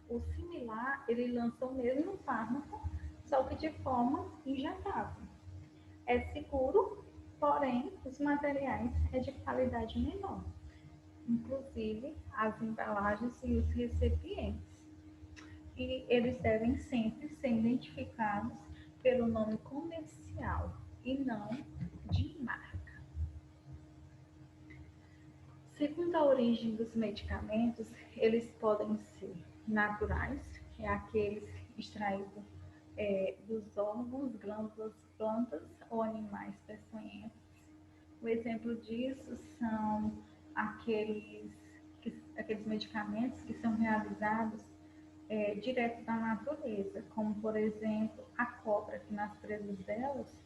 O similar, ele lança o mesmo fármaco, só que de forma injetável. É seguro, porém, os materiais é de qualidade menor, inclusive as embalagens e os recipientes. E eles devem sempre ser identificados pelo nome comercial e não de marca. Segundo a origem dos medicamentos, eles podem ser naturais, que é aqueles extraídos dos órgãos, glândulas, plantas ou animais peçonhentos. O exemplo disso são aqueles medicamentos que são realizados direto da natureza, como por exemplo a cobra, que nas presas delas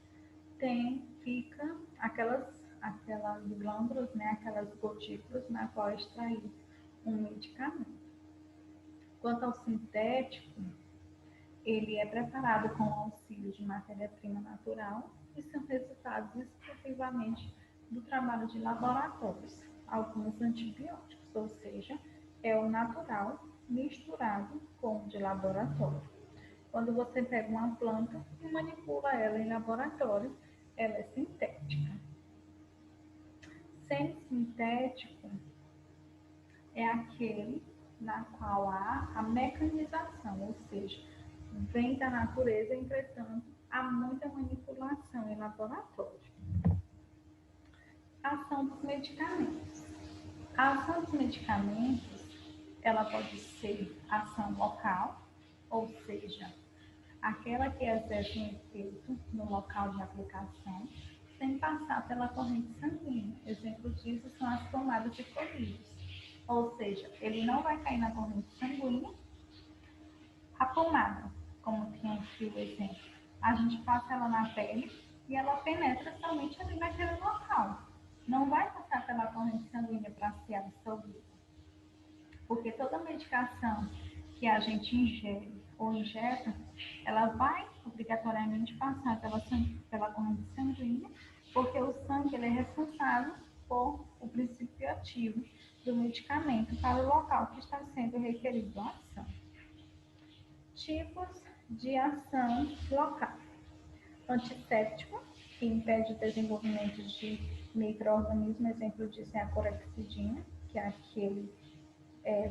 fica aquelas glândulas, né, aquelas gotículas na qual é extraído um medicamento. Quanto ao sintético, ele é preparado com o auxílio de matéria-prima natural e são resultados exclusivamente do trabalho de laboratórios, alguns antibióticos, ou seja, é o natural misturado com o de laboratório. Quando você pega uma planta e manipula ela em laboratório, ela é sintética. Semissintético é aquele na qual há a mecanização, ou seja, vem da natureza, entretanto, há muita manipulação em laboratório. Ação dos medicamentos. A ação dos medicamentos, ela pode ser ação local, ou seja, aquela que exerce um efeito no local de aplicação, sem passar pela corrente sanguínea. Exemplo disso são as pomadas de colírios. Ou seja, ele não vai cair na corrente sanguínea. A pomada, como tem aqui o exemplo, a gente passa ela na pele e ela penetra somente ali naquele local. Não vai passar pela corrente sanguínea para ser absorvida. Porque toda medicação que a gente ingere ou injeta, ela vai obrigatoriamente passar pela corrente sanguínea, porque o sangue ele é responsável por o princípio ativo do medicamento. medicamento para o local que está sendo requerido a ação. Tipos de ação local. Antisséptico, que impede o desenvolvimento de micro-organismos, exemplo disso é a clorexidina, que é aquele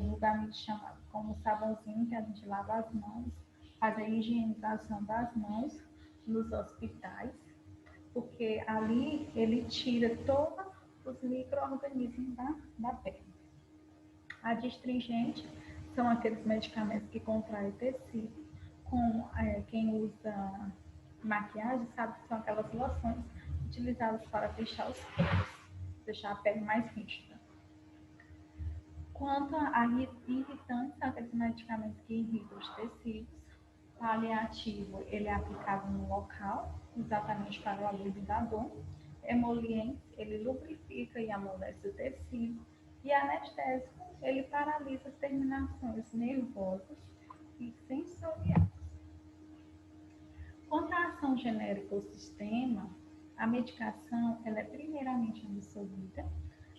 vulgarmente chamado como sabãozinho que a gente lava as mãos, faz a higienização das mãos nos hospitais, porque ali ele tira todos os micro-organismos da pele. Adstringente são aqueles medicamentos que contraem tecido, como quem usa maquiagem sabe que são aquelas loções utilizadas para fechar os poros, deixar a pele mais rígida. Quanto a irritantes, são aqueles medicamentos que irritam os tecidos. Paliativo, ele é aplicado no local, exatamente para o alívio da dor. Emoliente, ele lubrifica e amolece o tecido. E anestésico, ele paralisa as terminações nervosas e sensoriais. Quanto à ação genérica ou sistema, a medicação ela é primeiramente absorvida,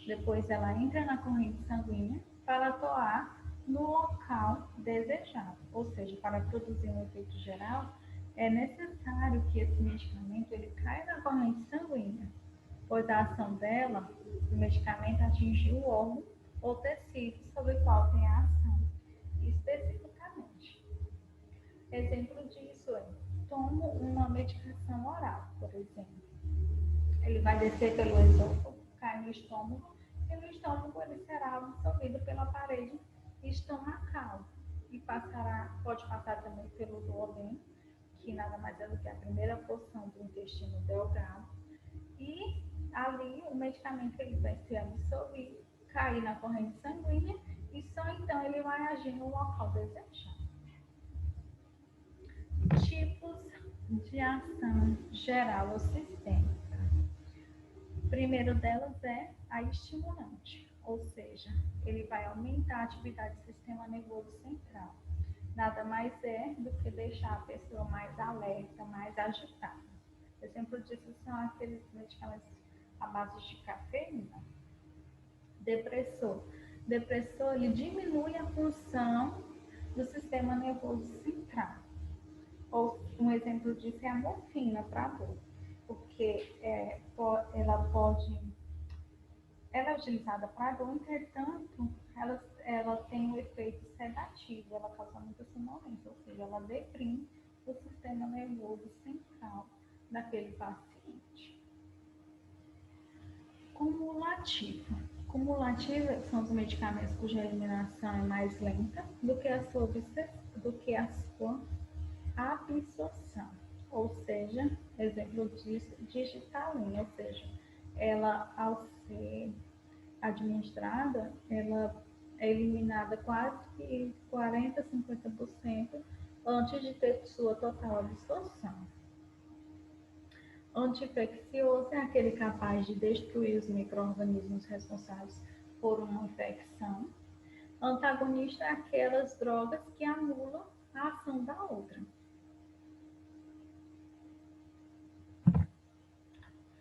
depois ela entra na corrente sanguínea para atuar no local desejado, ou seja, para produzir um efeito geral, é necessário que esse medicamento ele caia na corrente sanguínea, pois a ação dela, o medicamento atingiu o órgão ou tecido sobre o qual tem a ação, especificamente. Exemplo disso é, tomo uma medicação oral, por exemplo. Ele vai descer pelo esôfago, cai no estômago, e no estômago ele será absorvido pela parede estomacal e pode passar também pelo duodeno, que nada mais é do que a primeira porção do intestino delgado, e ali o medicamento ele vai ser absorvido, cair na corrente sanguínea e só então ele vai agir no local desejado. Tipos de ação geral ou sistêmica. O primeiro delas é a estimulante, ou seja, ele vai aumentar a atividade do sistema nervoso central. Nada mais é do que deixar a pessoa mais alerta, mais agitada. Exemplo disso são aqueles medicamentos à base de cafeína. Depressor. Depressor, ele diminui a função do sistema nervoso central. Ou um exemplo disso é a morfina para dor, porque ela é utilizada para dor, entretanto, ela tem um efeito sedativo, ela causa muita sonolência, ou seja, ela deprime o sistema nervoso central daquele paciente. Cumulativo. Cumulativa são os medicamentos cuja eliminação é mais lenta do que a sua absorção, ou seja, exemplo disso, digitalina, ou seja, ela ao ser administrada, ela é eliminada quase que 40% a 50% antes de ter sua total absorção. Anti-infeccioso é aquele capaz de destruir os micro-organismos responsáveis por uma infecção. Antagonista é aquelas drogas que anulam a ação da outra.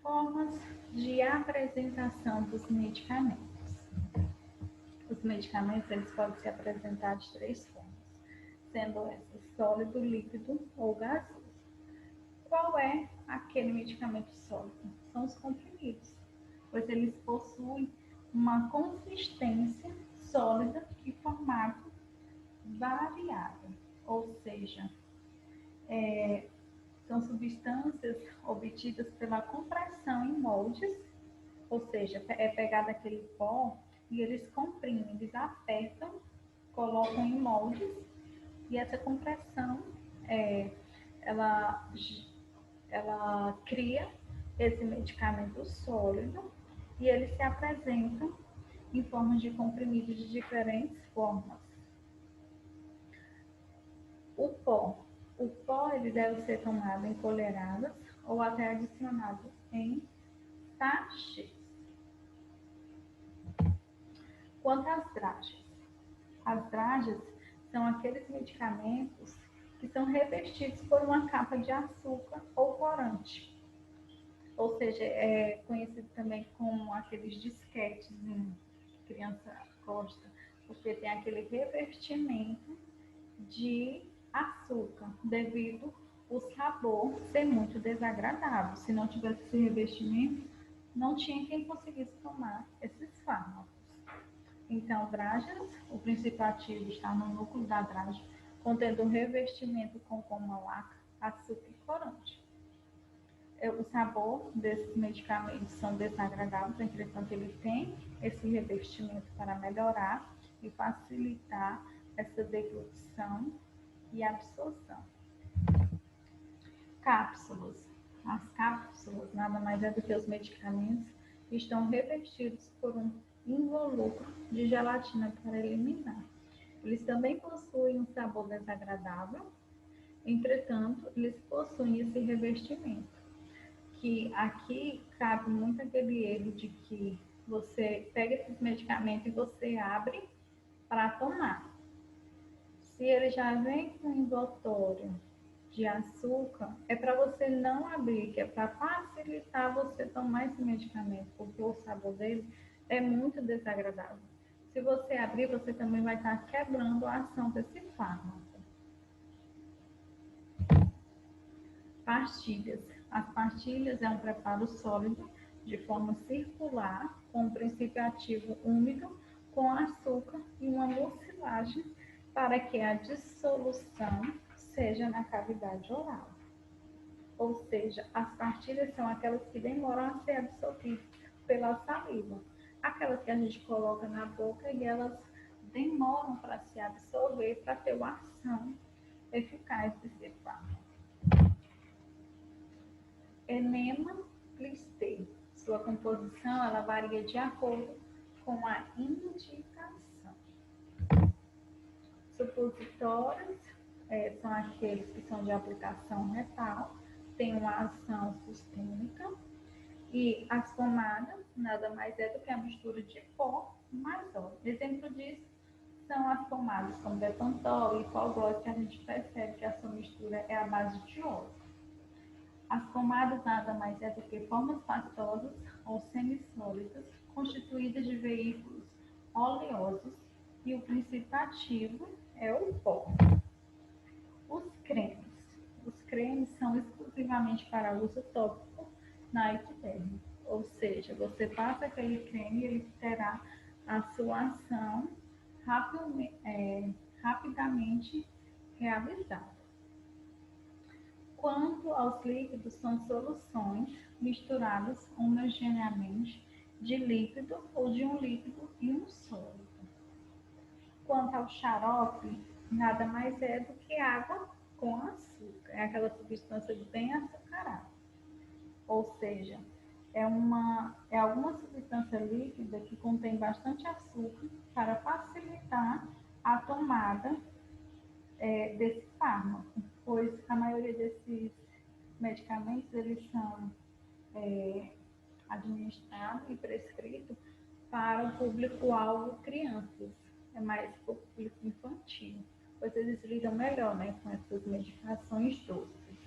Formas de apresentação dos medicamentos. Os medicamentos eles podem se apresentar de 3 formas, sendo essas sólido, líquido ou gasoso. Qual é aquele medicamento sólido? São os comprimidos, pois eles possuem uma consistência sólida e formato variável, ou seja, são substâncias obtidas pela compressão em moldes, ou seja, é pegado aquele pó e eles comprimem, eles apertam, colocam em moldes e essa compressão ela cria esse medicamento sólido e eles se apresentam em forma de comprimidos de diferentes formas. O pó ele deve ser tomado em colheradas ou até adicionado em sachês. Quanto às dragens. As dragens são aqueles medicamentos que são revestidos por uma capa de açúcar ou corante. Ou seja, é conhecido também como aqueles disquetes. A criança gosta, porque tem aquele revestimento de açúcar, devido o sabor ser muito desagradável. Se não tivesse esse revestimento, não tinha quem conseguisse tomar esses fármacos. Então, Dragas, o princípio ativo está no núcleo da Draga, contendo um revestimento com goma laca, açúcar e corante. O sabor desses medicamentos são desagradáveis, entretanto, ele tem esse revestimento para melhorar e facilitar essa deglutição e absorção. Cápsulas. As cápsulas nada mais é do que os medicamentos que estão revestidos por um involucro de gelatina para eliminar. Eles também possuem um sabor desagradável, entretanto, eles possuem esse revestimento, que aqui cabe muito aquele erro de que você pega esses medicamentos e você abre para tomar. Se ele já vem com envoltório de açúcar, é para você não abrir, que é para facilitar você tomar esse medicamento, porque o sabor dele é muito desagradável. Se você abrir, você também vai estar quebrando a ação desse fármaco. Pastilhas. As pastilhas é um preparo sólido de forma circular, com um princípio ativo úmido, com açúcar e uma mucilagem para que a dissolução seja na cavidade oral. Ou seja, as pastilhas são aquelas que demoram a ser absorvidas pela saliva. Aquelas que a gente coloca na boca e elas demoram para se absorver para ter uma ação eficaz desse fármaco. Enema Plister. Sua composição ela varia de acordo com a indicação. Supositórios são aqueles que são de aplicação retal, têm uma ação sistêmica, e as pomadas nada mais é do que a mistura de pó mais óleo. Exemplo disso são as pomadas como Bepantol e Hipoglós, que a gente percebe que a sua mistura é à base de óleo. As pomadas nada mais é do que formas pastosas ou semissólidas, constituídas de veículos oleosos, e o princípio ativo é o pó. Os cremes. Os cremes são exclusivamente para uso tópico na epiderme, ou seja, você passa aquele creme e ele terá a sua ação rapidamente realizada. Quanto aos líquidos, são soluções misturadas homogeneamente de líquido ou de um líquido e um sólido. Quanto ao xarope, nada mais é do que água com açúcar. É aquela substância bem açucarada. Ou seja, é alguma substância líquida que contém bastante açúcar para facilitar a tomada desse fármaco, pois a maioria desses medicamentos eles são administrados e prescritos para o público-alvo crianças, é mais para o público infantil, pois eles lidam melhor, né, com essas medicações doces,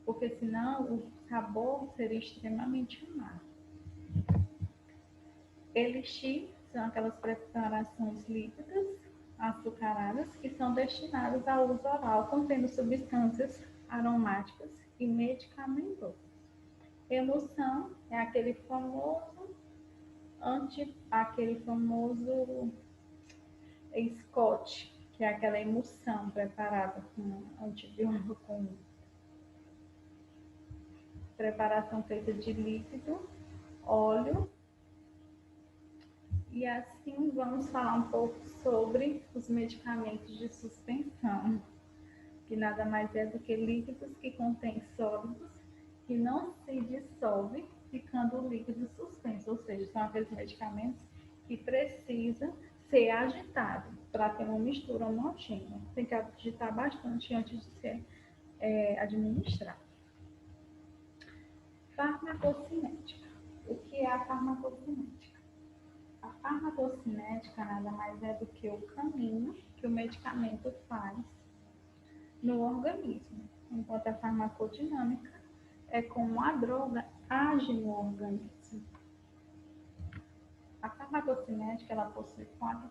porque senão o sabor seria extremamente amargo. Elixir são aquelas preparações líquidas açucaradas que são destinadas ao uso oral, contendo substâncias aromáticas e medicamentosas. Emulsão é aquele famoso Scott, que é aquela emulsão preparada com antibiótico, com preparação feita de líquido, óleo. E assim vamos falar um pouco sobre os medicamentos de suspensão, que nada mais é do que líquidos que contêm sólidos que não se dissolvem, ficando o líquido suspenso, ou seja, são aqueles medicamentos que precisam ser agitados para ter uma mistura homogênea. Tem que agitar bastante antes de ser administrado. Farmacocinética. O que é a farmacocinética? A farmacocinética nada mais é do que o caminho que o medicamento faz no organismo, enquanto a farmacodinâmica é como a droga age no organismo. A farmacocinética ela possui quatro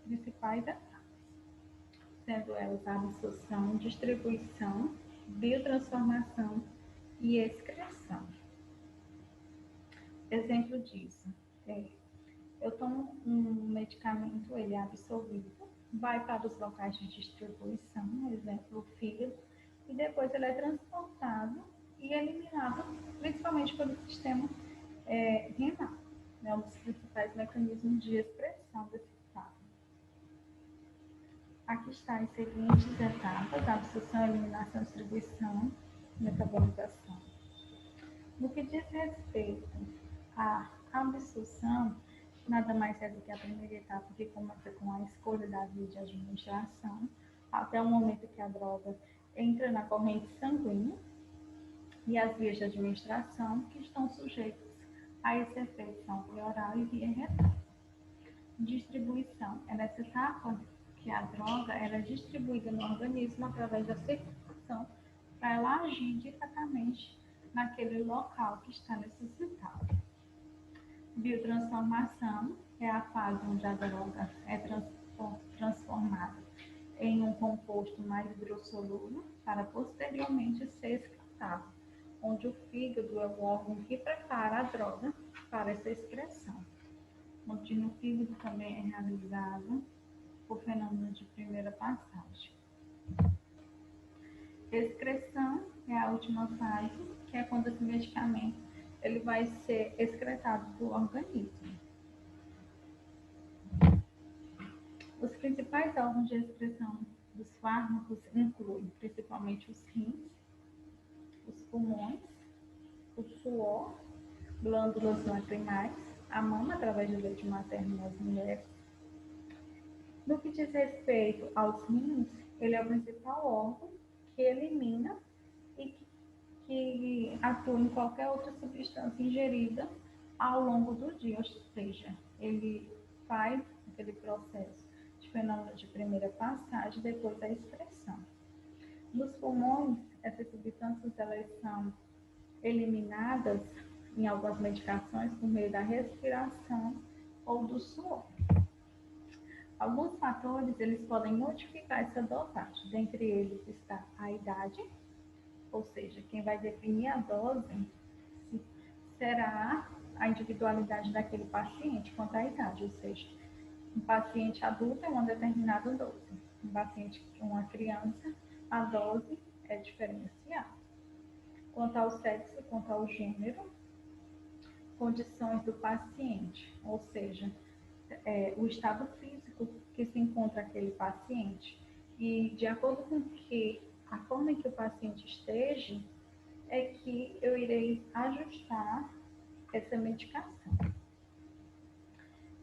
principais etapas, sendo elas a absorção, distribuição, biotransformação e excreção. Exemplo disso é: eu tomo um medicamento, ele é absorvido, vai para os locais de distribuição, exemplo, o fígado, e depois ele é transportado e eliminado, principalmente pelo sistema renal. É um dos principais mecanismos de expressão desse fármaco. Aqui está as seguintes etapas: absorção, eliminação, distribuição, metabolização. No que diz respeito à absorção, nada mais é do que a primeira etapa, que começa com a escolha da via de administração, até o momento que a droga entra na corrente sanguínea, e as vias de administração que estão sujeitas a esse efeito são via oral e via retal. Distribuição: é nessa etapa que a droga é distribuída no organismo através da circulação para ela agir diretamente naquele local que está necessitado. Biotransformação é a fase onde a droga é transformada em um composto mais hidrossolúvel para posteriormente ser excretado, onde o fígado é o órgão que prepara a droga para essa excreção, onde no fígado também é realizado o fenômeno de primeira passagem. Excreção é a última fase, que é quando esse medicamento ele vai ser excretado do organismo. Os principais órgãos de excreção dos fármacos incluem principalmente os rins, os pulmões, o suor, glândulas lacrimais, a mama através do leite materno nas mulheres. No que diz respeito aos rins, ele é o principal órgão que elimina e que atua em qualquer outra substância ingerida ao longo do dia, ou seja, ele faz aquele processo de fenômeno de primeira passagem depois da excreção. Nos pulmões, essas substâncias elas são eliminadas em algumas medicações por meio da respiração ou do suor. Alguns fatores eles podem modificar essa dosagem, dentre eles está a idade, ou seja, quem vai definir a dose será a individualidade daquele paciente quanto à idade, ou seja, um paciente adulto é uma determinada dose, um paciente, uma criança, a dose é diferenciada. Quanto ao sexo, quanto ao gênero, condições do paciente, ou seja, o estado físico que se encontra aquele paciente, e de acordo com que a forma em que o paciente esteja, é que eu irei ajustar essa medicação.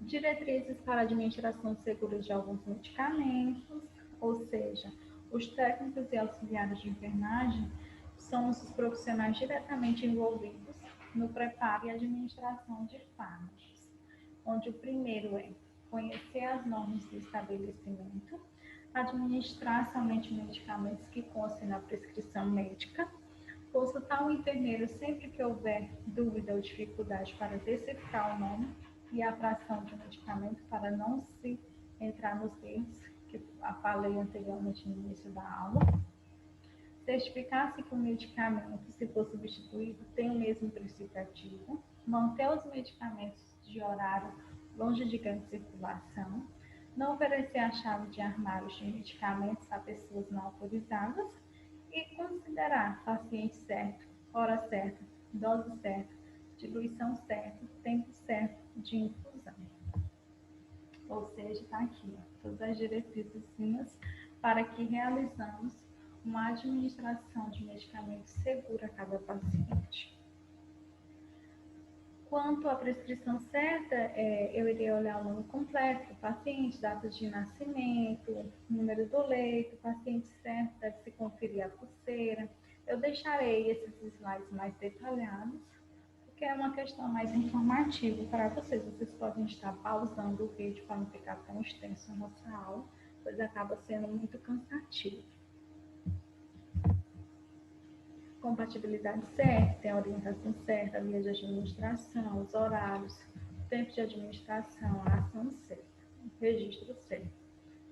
Diretrizes para administração segura de alguns medicamentos, ou seja, os técnicos e auxiliares de enfermagem são os profissionais diretamente envolvidos no preparo e administração de fármacos, onde o primeiro é conhecer as normas do estabelecimento, administrar somente medicamentos que constem na prescrição médica, consultar o enfermeiro sempre que houver dúvida ou dificuldade para decifrar o nome e a fração de medicamento para não se entrar nos erros que eu falei anteriormente no início da aula. Certificar-se que o medicamento, se for substituído, tem o mesmo princípio ativo. Manter os medicamentos de horário longe de grande circulação. Não oferecer a chave de armários de medicamentos a pessoas não autorizadas. E considerar paciente certo, hora certa, dose certa, diluição certa, tempo certo de infusão. Ou seja, está aqui, todas as diretrizes para que realizamos uma administração de medicamentos segura a cada paciente. Quanto à prescrição certa, eu irei olhar o nome completo do paciente, data de nascimento, número do leito, paciente certo, deve se conferir a pulseira. Eu deixarei esses slides mais detalhados, porque é uma questão mais informativa para vocês. Vocês podem estar pausando o vídeo para não ficar tão extenso a nossa aula, pois acaba sendo muito cansativo. Compatibilidade certa, tem a orientação certa, a via de administração, os horários, tempo de administração, a ação certa, o registro certo.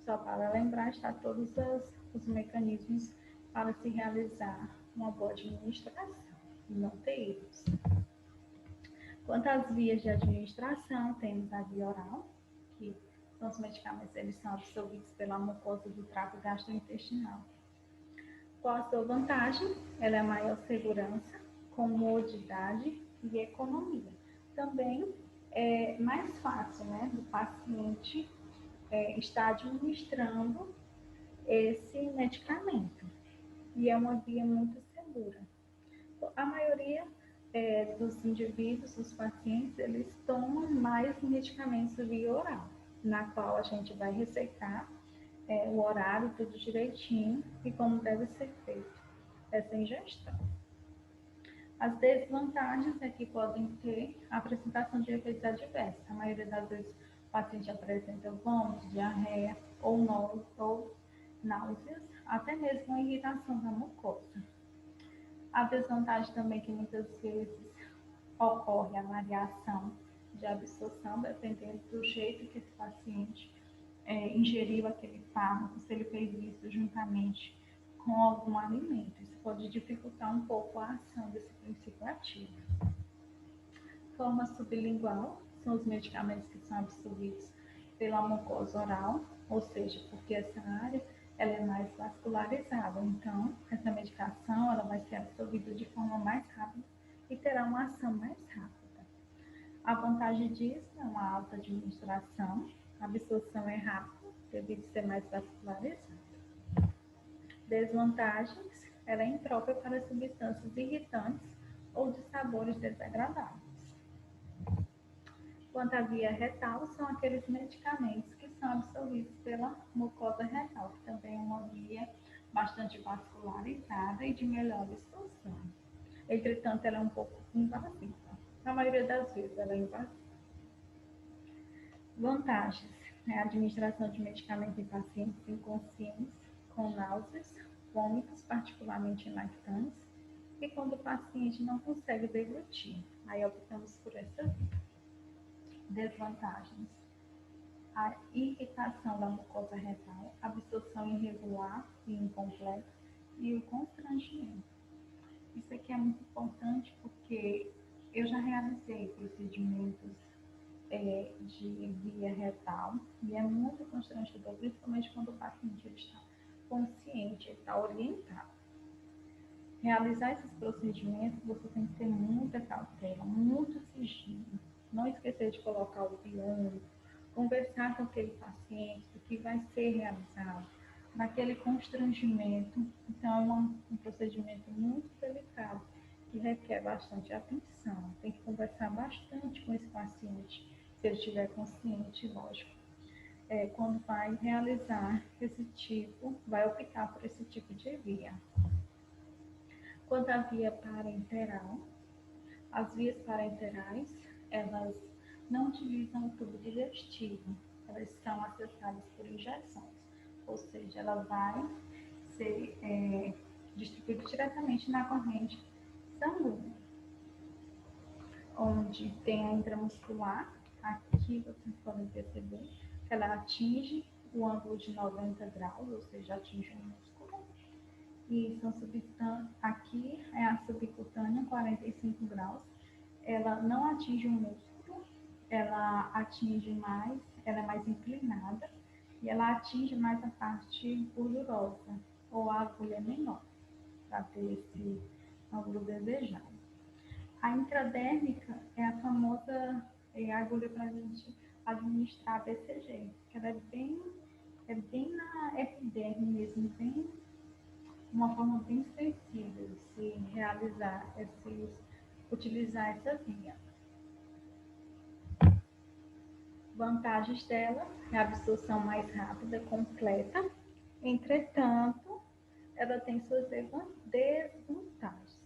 Só para lembrar, está todos os mecanismos para se realizar uma boa administração e não ter erros. Quanto às vias de administração, temos a via oral, que são os medicamentos, eles são absorvidos pela mucosa do trato gastrointestinal. Qual a sua vantagem? Ela é maior segurança, comodidade e economia. Também é mais fácil, né, do paciente estar administrando esse medicamento. E é uma via muito segura. A maioria dos indivíduos, dos pacientes, eles tomam mais medicamentos via oral, na qual a gente vai receitar o horário, tudo direitinho e como deve ser feito essa ingestão. As desvantagens é que podem ter a apresentação de efeitos adversos. A maioria das vezes o paciente apresenta vômitos, diarreia ou náuseas, até mesmo a irritação da mucosa. A desvantagem também é que muitas vezes ocorre a variação de absorção, dependendo do jeito que esse paciente ingeriu aquele fármaco, se ele fez isso juntamente com algum alimento. Isso pode dificultar um pouco a ação desse princípio ativo. Forma sublingual são os medicamentos que são absorvidos pela mucosa oral, ou seja, porque essa área ela é mais vascularizada, então essa medicação ela vai ser absorvida de forma mais rápida e terá uma ação mais rápida. A vantagem disso é uma alta administração, a absorção é rápida, devido ser mais vascularizada. Desvantagens, ela é imprópria para substâncias irritantes ou de sabores desagradáveis. Quanto à via retal, são aqueles medicamentos que são absorvidos pela mucosa retal, que também é uma via bastante vascularizada e de melhor absorção. Entretanto, ela é um pouco invasiva. Na maioria das vezes, ela é invasiva. Vantagens: a administração de medicamentos em pacientes inconscientes, com náuseas, vômitos, particularmente em lactantes, e quando o paciente não consegue deglutir. Aí optamos por essa via. Desvantagens: a irritação da mucosa retal, absorção irregular e incompleta e o constrangimento. Isso aqui é muito importante porque eu já realizei procedimentos de via retal e é muito constrangedor, principalmente quando o paciente está consciente, está orientado. Realizar esses procedimentos, você tem que ter muita cautela, muito sigilo. Não esquecer de colocar o biônico, conversar com aquele paciente do que vai ser realizado, daquele constrangimento. Então, é um procedimento muito delicado, que requer bastante atenção. Tem que conversar bastante com esse paciente, se ele estiver consciente, lógico. Quando vai realizar esse tipo, vai optar por esse tipo de via. Quanto à via parenteral, as vias parenterais, elas não utilizam o tubo digestivo, elas são acessadas por injeções, ou seja, ela vai ser distribuída diretamente na corrente sanguínea, onde tem a intramuscular, aqui vocês podem perceber que ela atinge o ângulo de 90 graus, ou seja, atinge o músculo. E são substâncias, aqui é a subcutânea, 45 graus, ela não atinge o músculo, ela atinge mais, ela é mais inclinada e ela atinge mais a parte gordurosa, ou a agulha menor, para ter esse ângulo desejado. A intradérmica é a famosa agulha para a gente administrar a BCG, que ela é bem na epiderme mesmo, bem uma forma bem sensível de se realizar utilizar essa via. Vantagens dela é a absorção mais rápida, completa. Entretanto, ela tem suas desvantagens.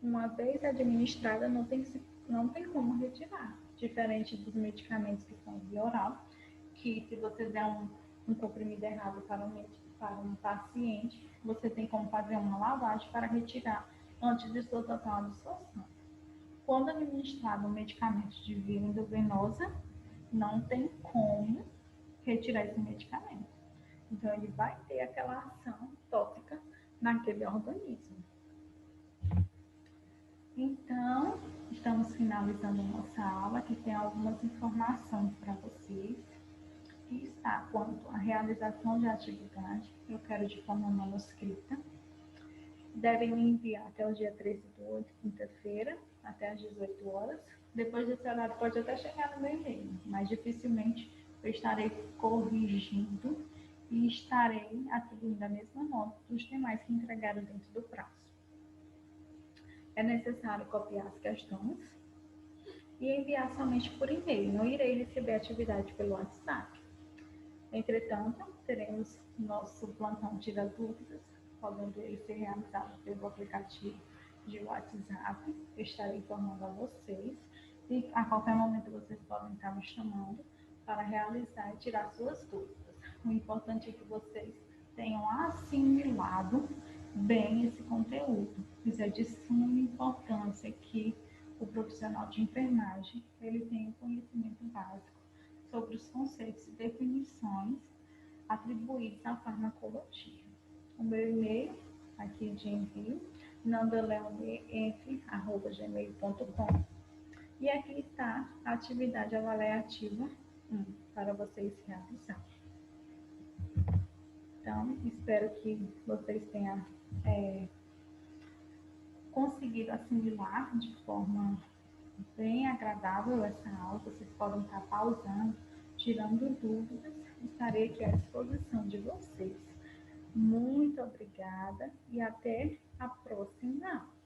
Uma vez administrada, não tem como retirar. Diferente dos medicamentos que são via oral, que se você der um comprimido errado para um paciente, você tem como fazer uma lavagem para retirar antes de sua total absorção. Quando administrado um medicamento de via endovenosa, não tem como retirar esse medicamento. Então, ele vai ter aquela ação tóxica naquele organismo. Então, estamos finalizando nossa aula, que tem algumas informações para vocês, que está quanto à realização de atividade, eu quero de forma manuscrita, devem me enviar até o dia 13 de 8, quinta-feira, até às 18 horas. Depois desse horário pode até chegar no meu e-mail, mas dificilmente eu estarei corrigindo e estarei atribuindo a mesma nota dos demais que entregaram dentro do prazo. É necessário copiar as questões e enviar somente por e-mail. Não irei receber atividade pelo WhatsApp. Entretanto, teremos nosso plantão Tira Dúvidas, podendo ele ser realizado pelo aplicativo de WhatsApp. Eu estarei informando a vocês e a qualquer momento vocês podem estar me chamando para realizar e tirar suas dúvidas. O importante é que vocês tenham assimilado bem esse conteúdo. Isso é de suma importância que o profissional de enfermagem ele tenha conhecimento básico sobre os conceitos e definições atribuídos à farmacologia. O meu e-mail aqui de envio, nandaleonef@gmail.com, e aqui está a atividade avaliativa 1 para vocês realizarem. Então, espero que vocês tenham conseguido assimilar de forma bem agradável essa aula. Vocês podem estar pausando, tirando dúvidas. Estarei aqui à disposição de vocês. Muito obrigada e até a próxima aula.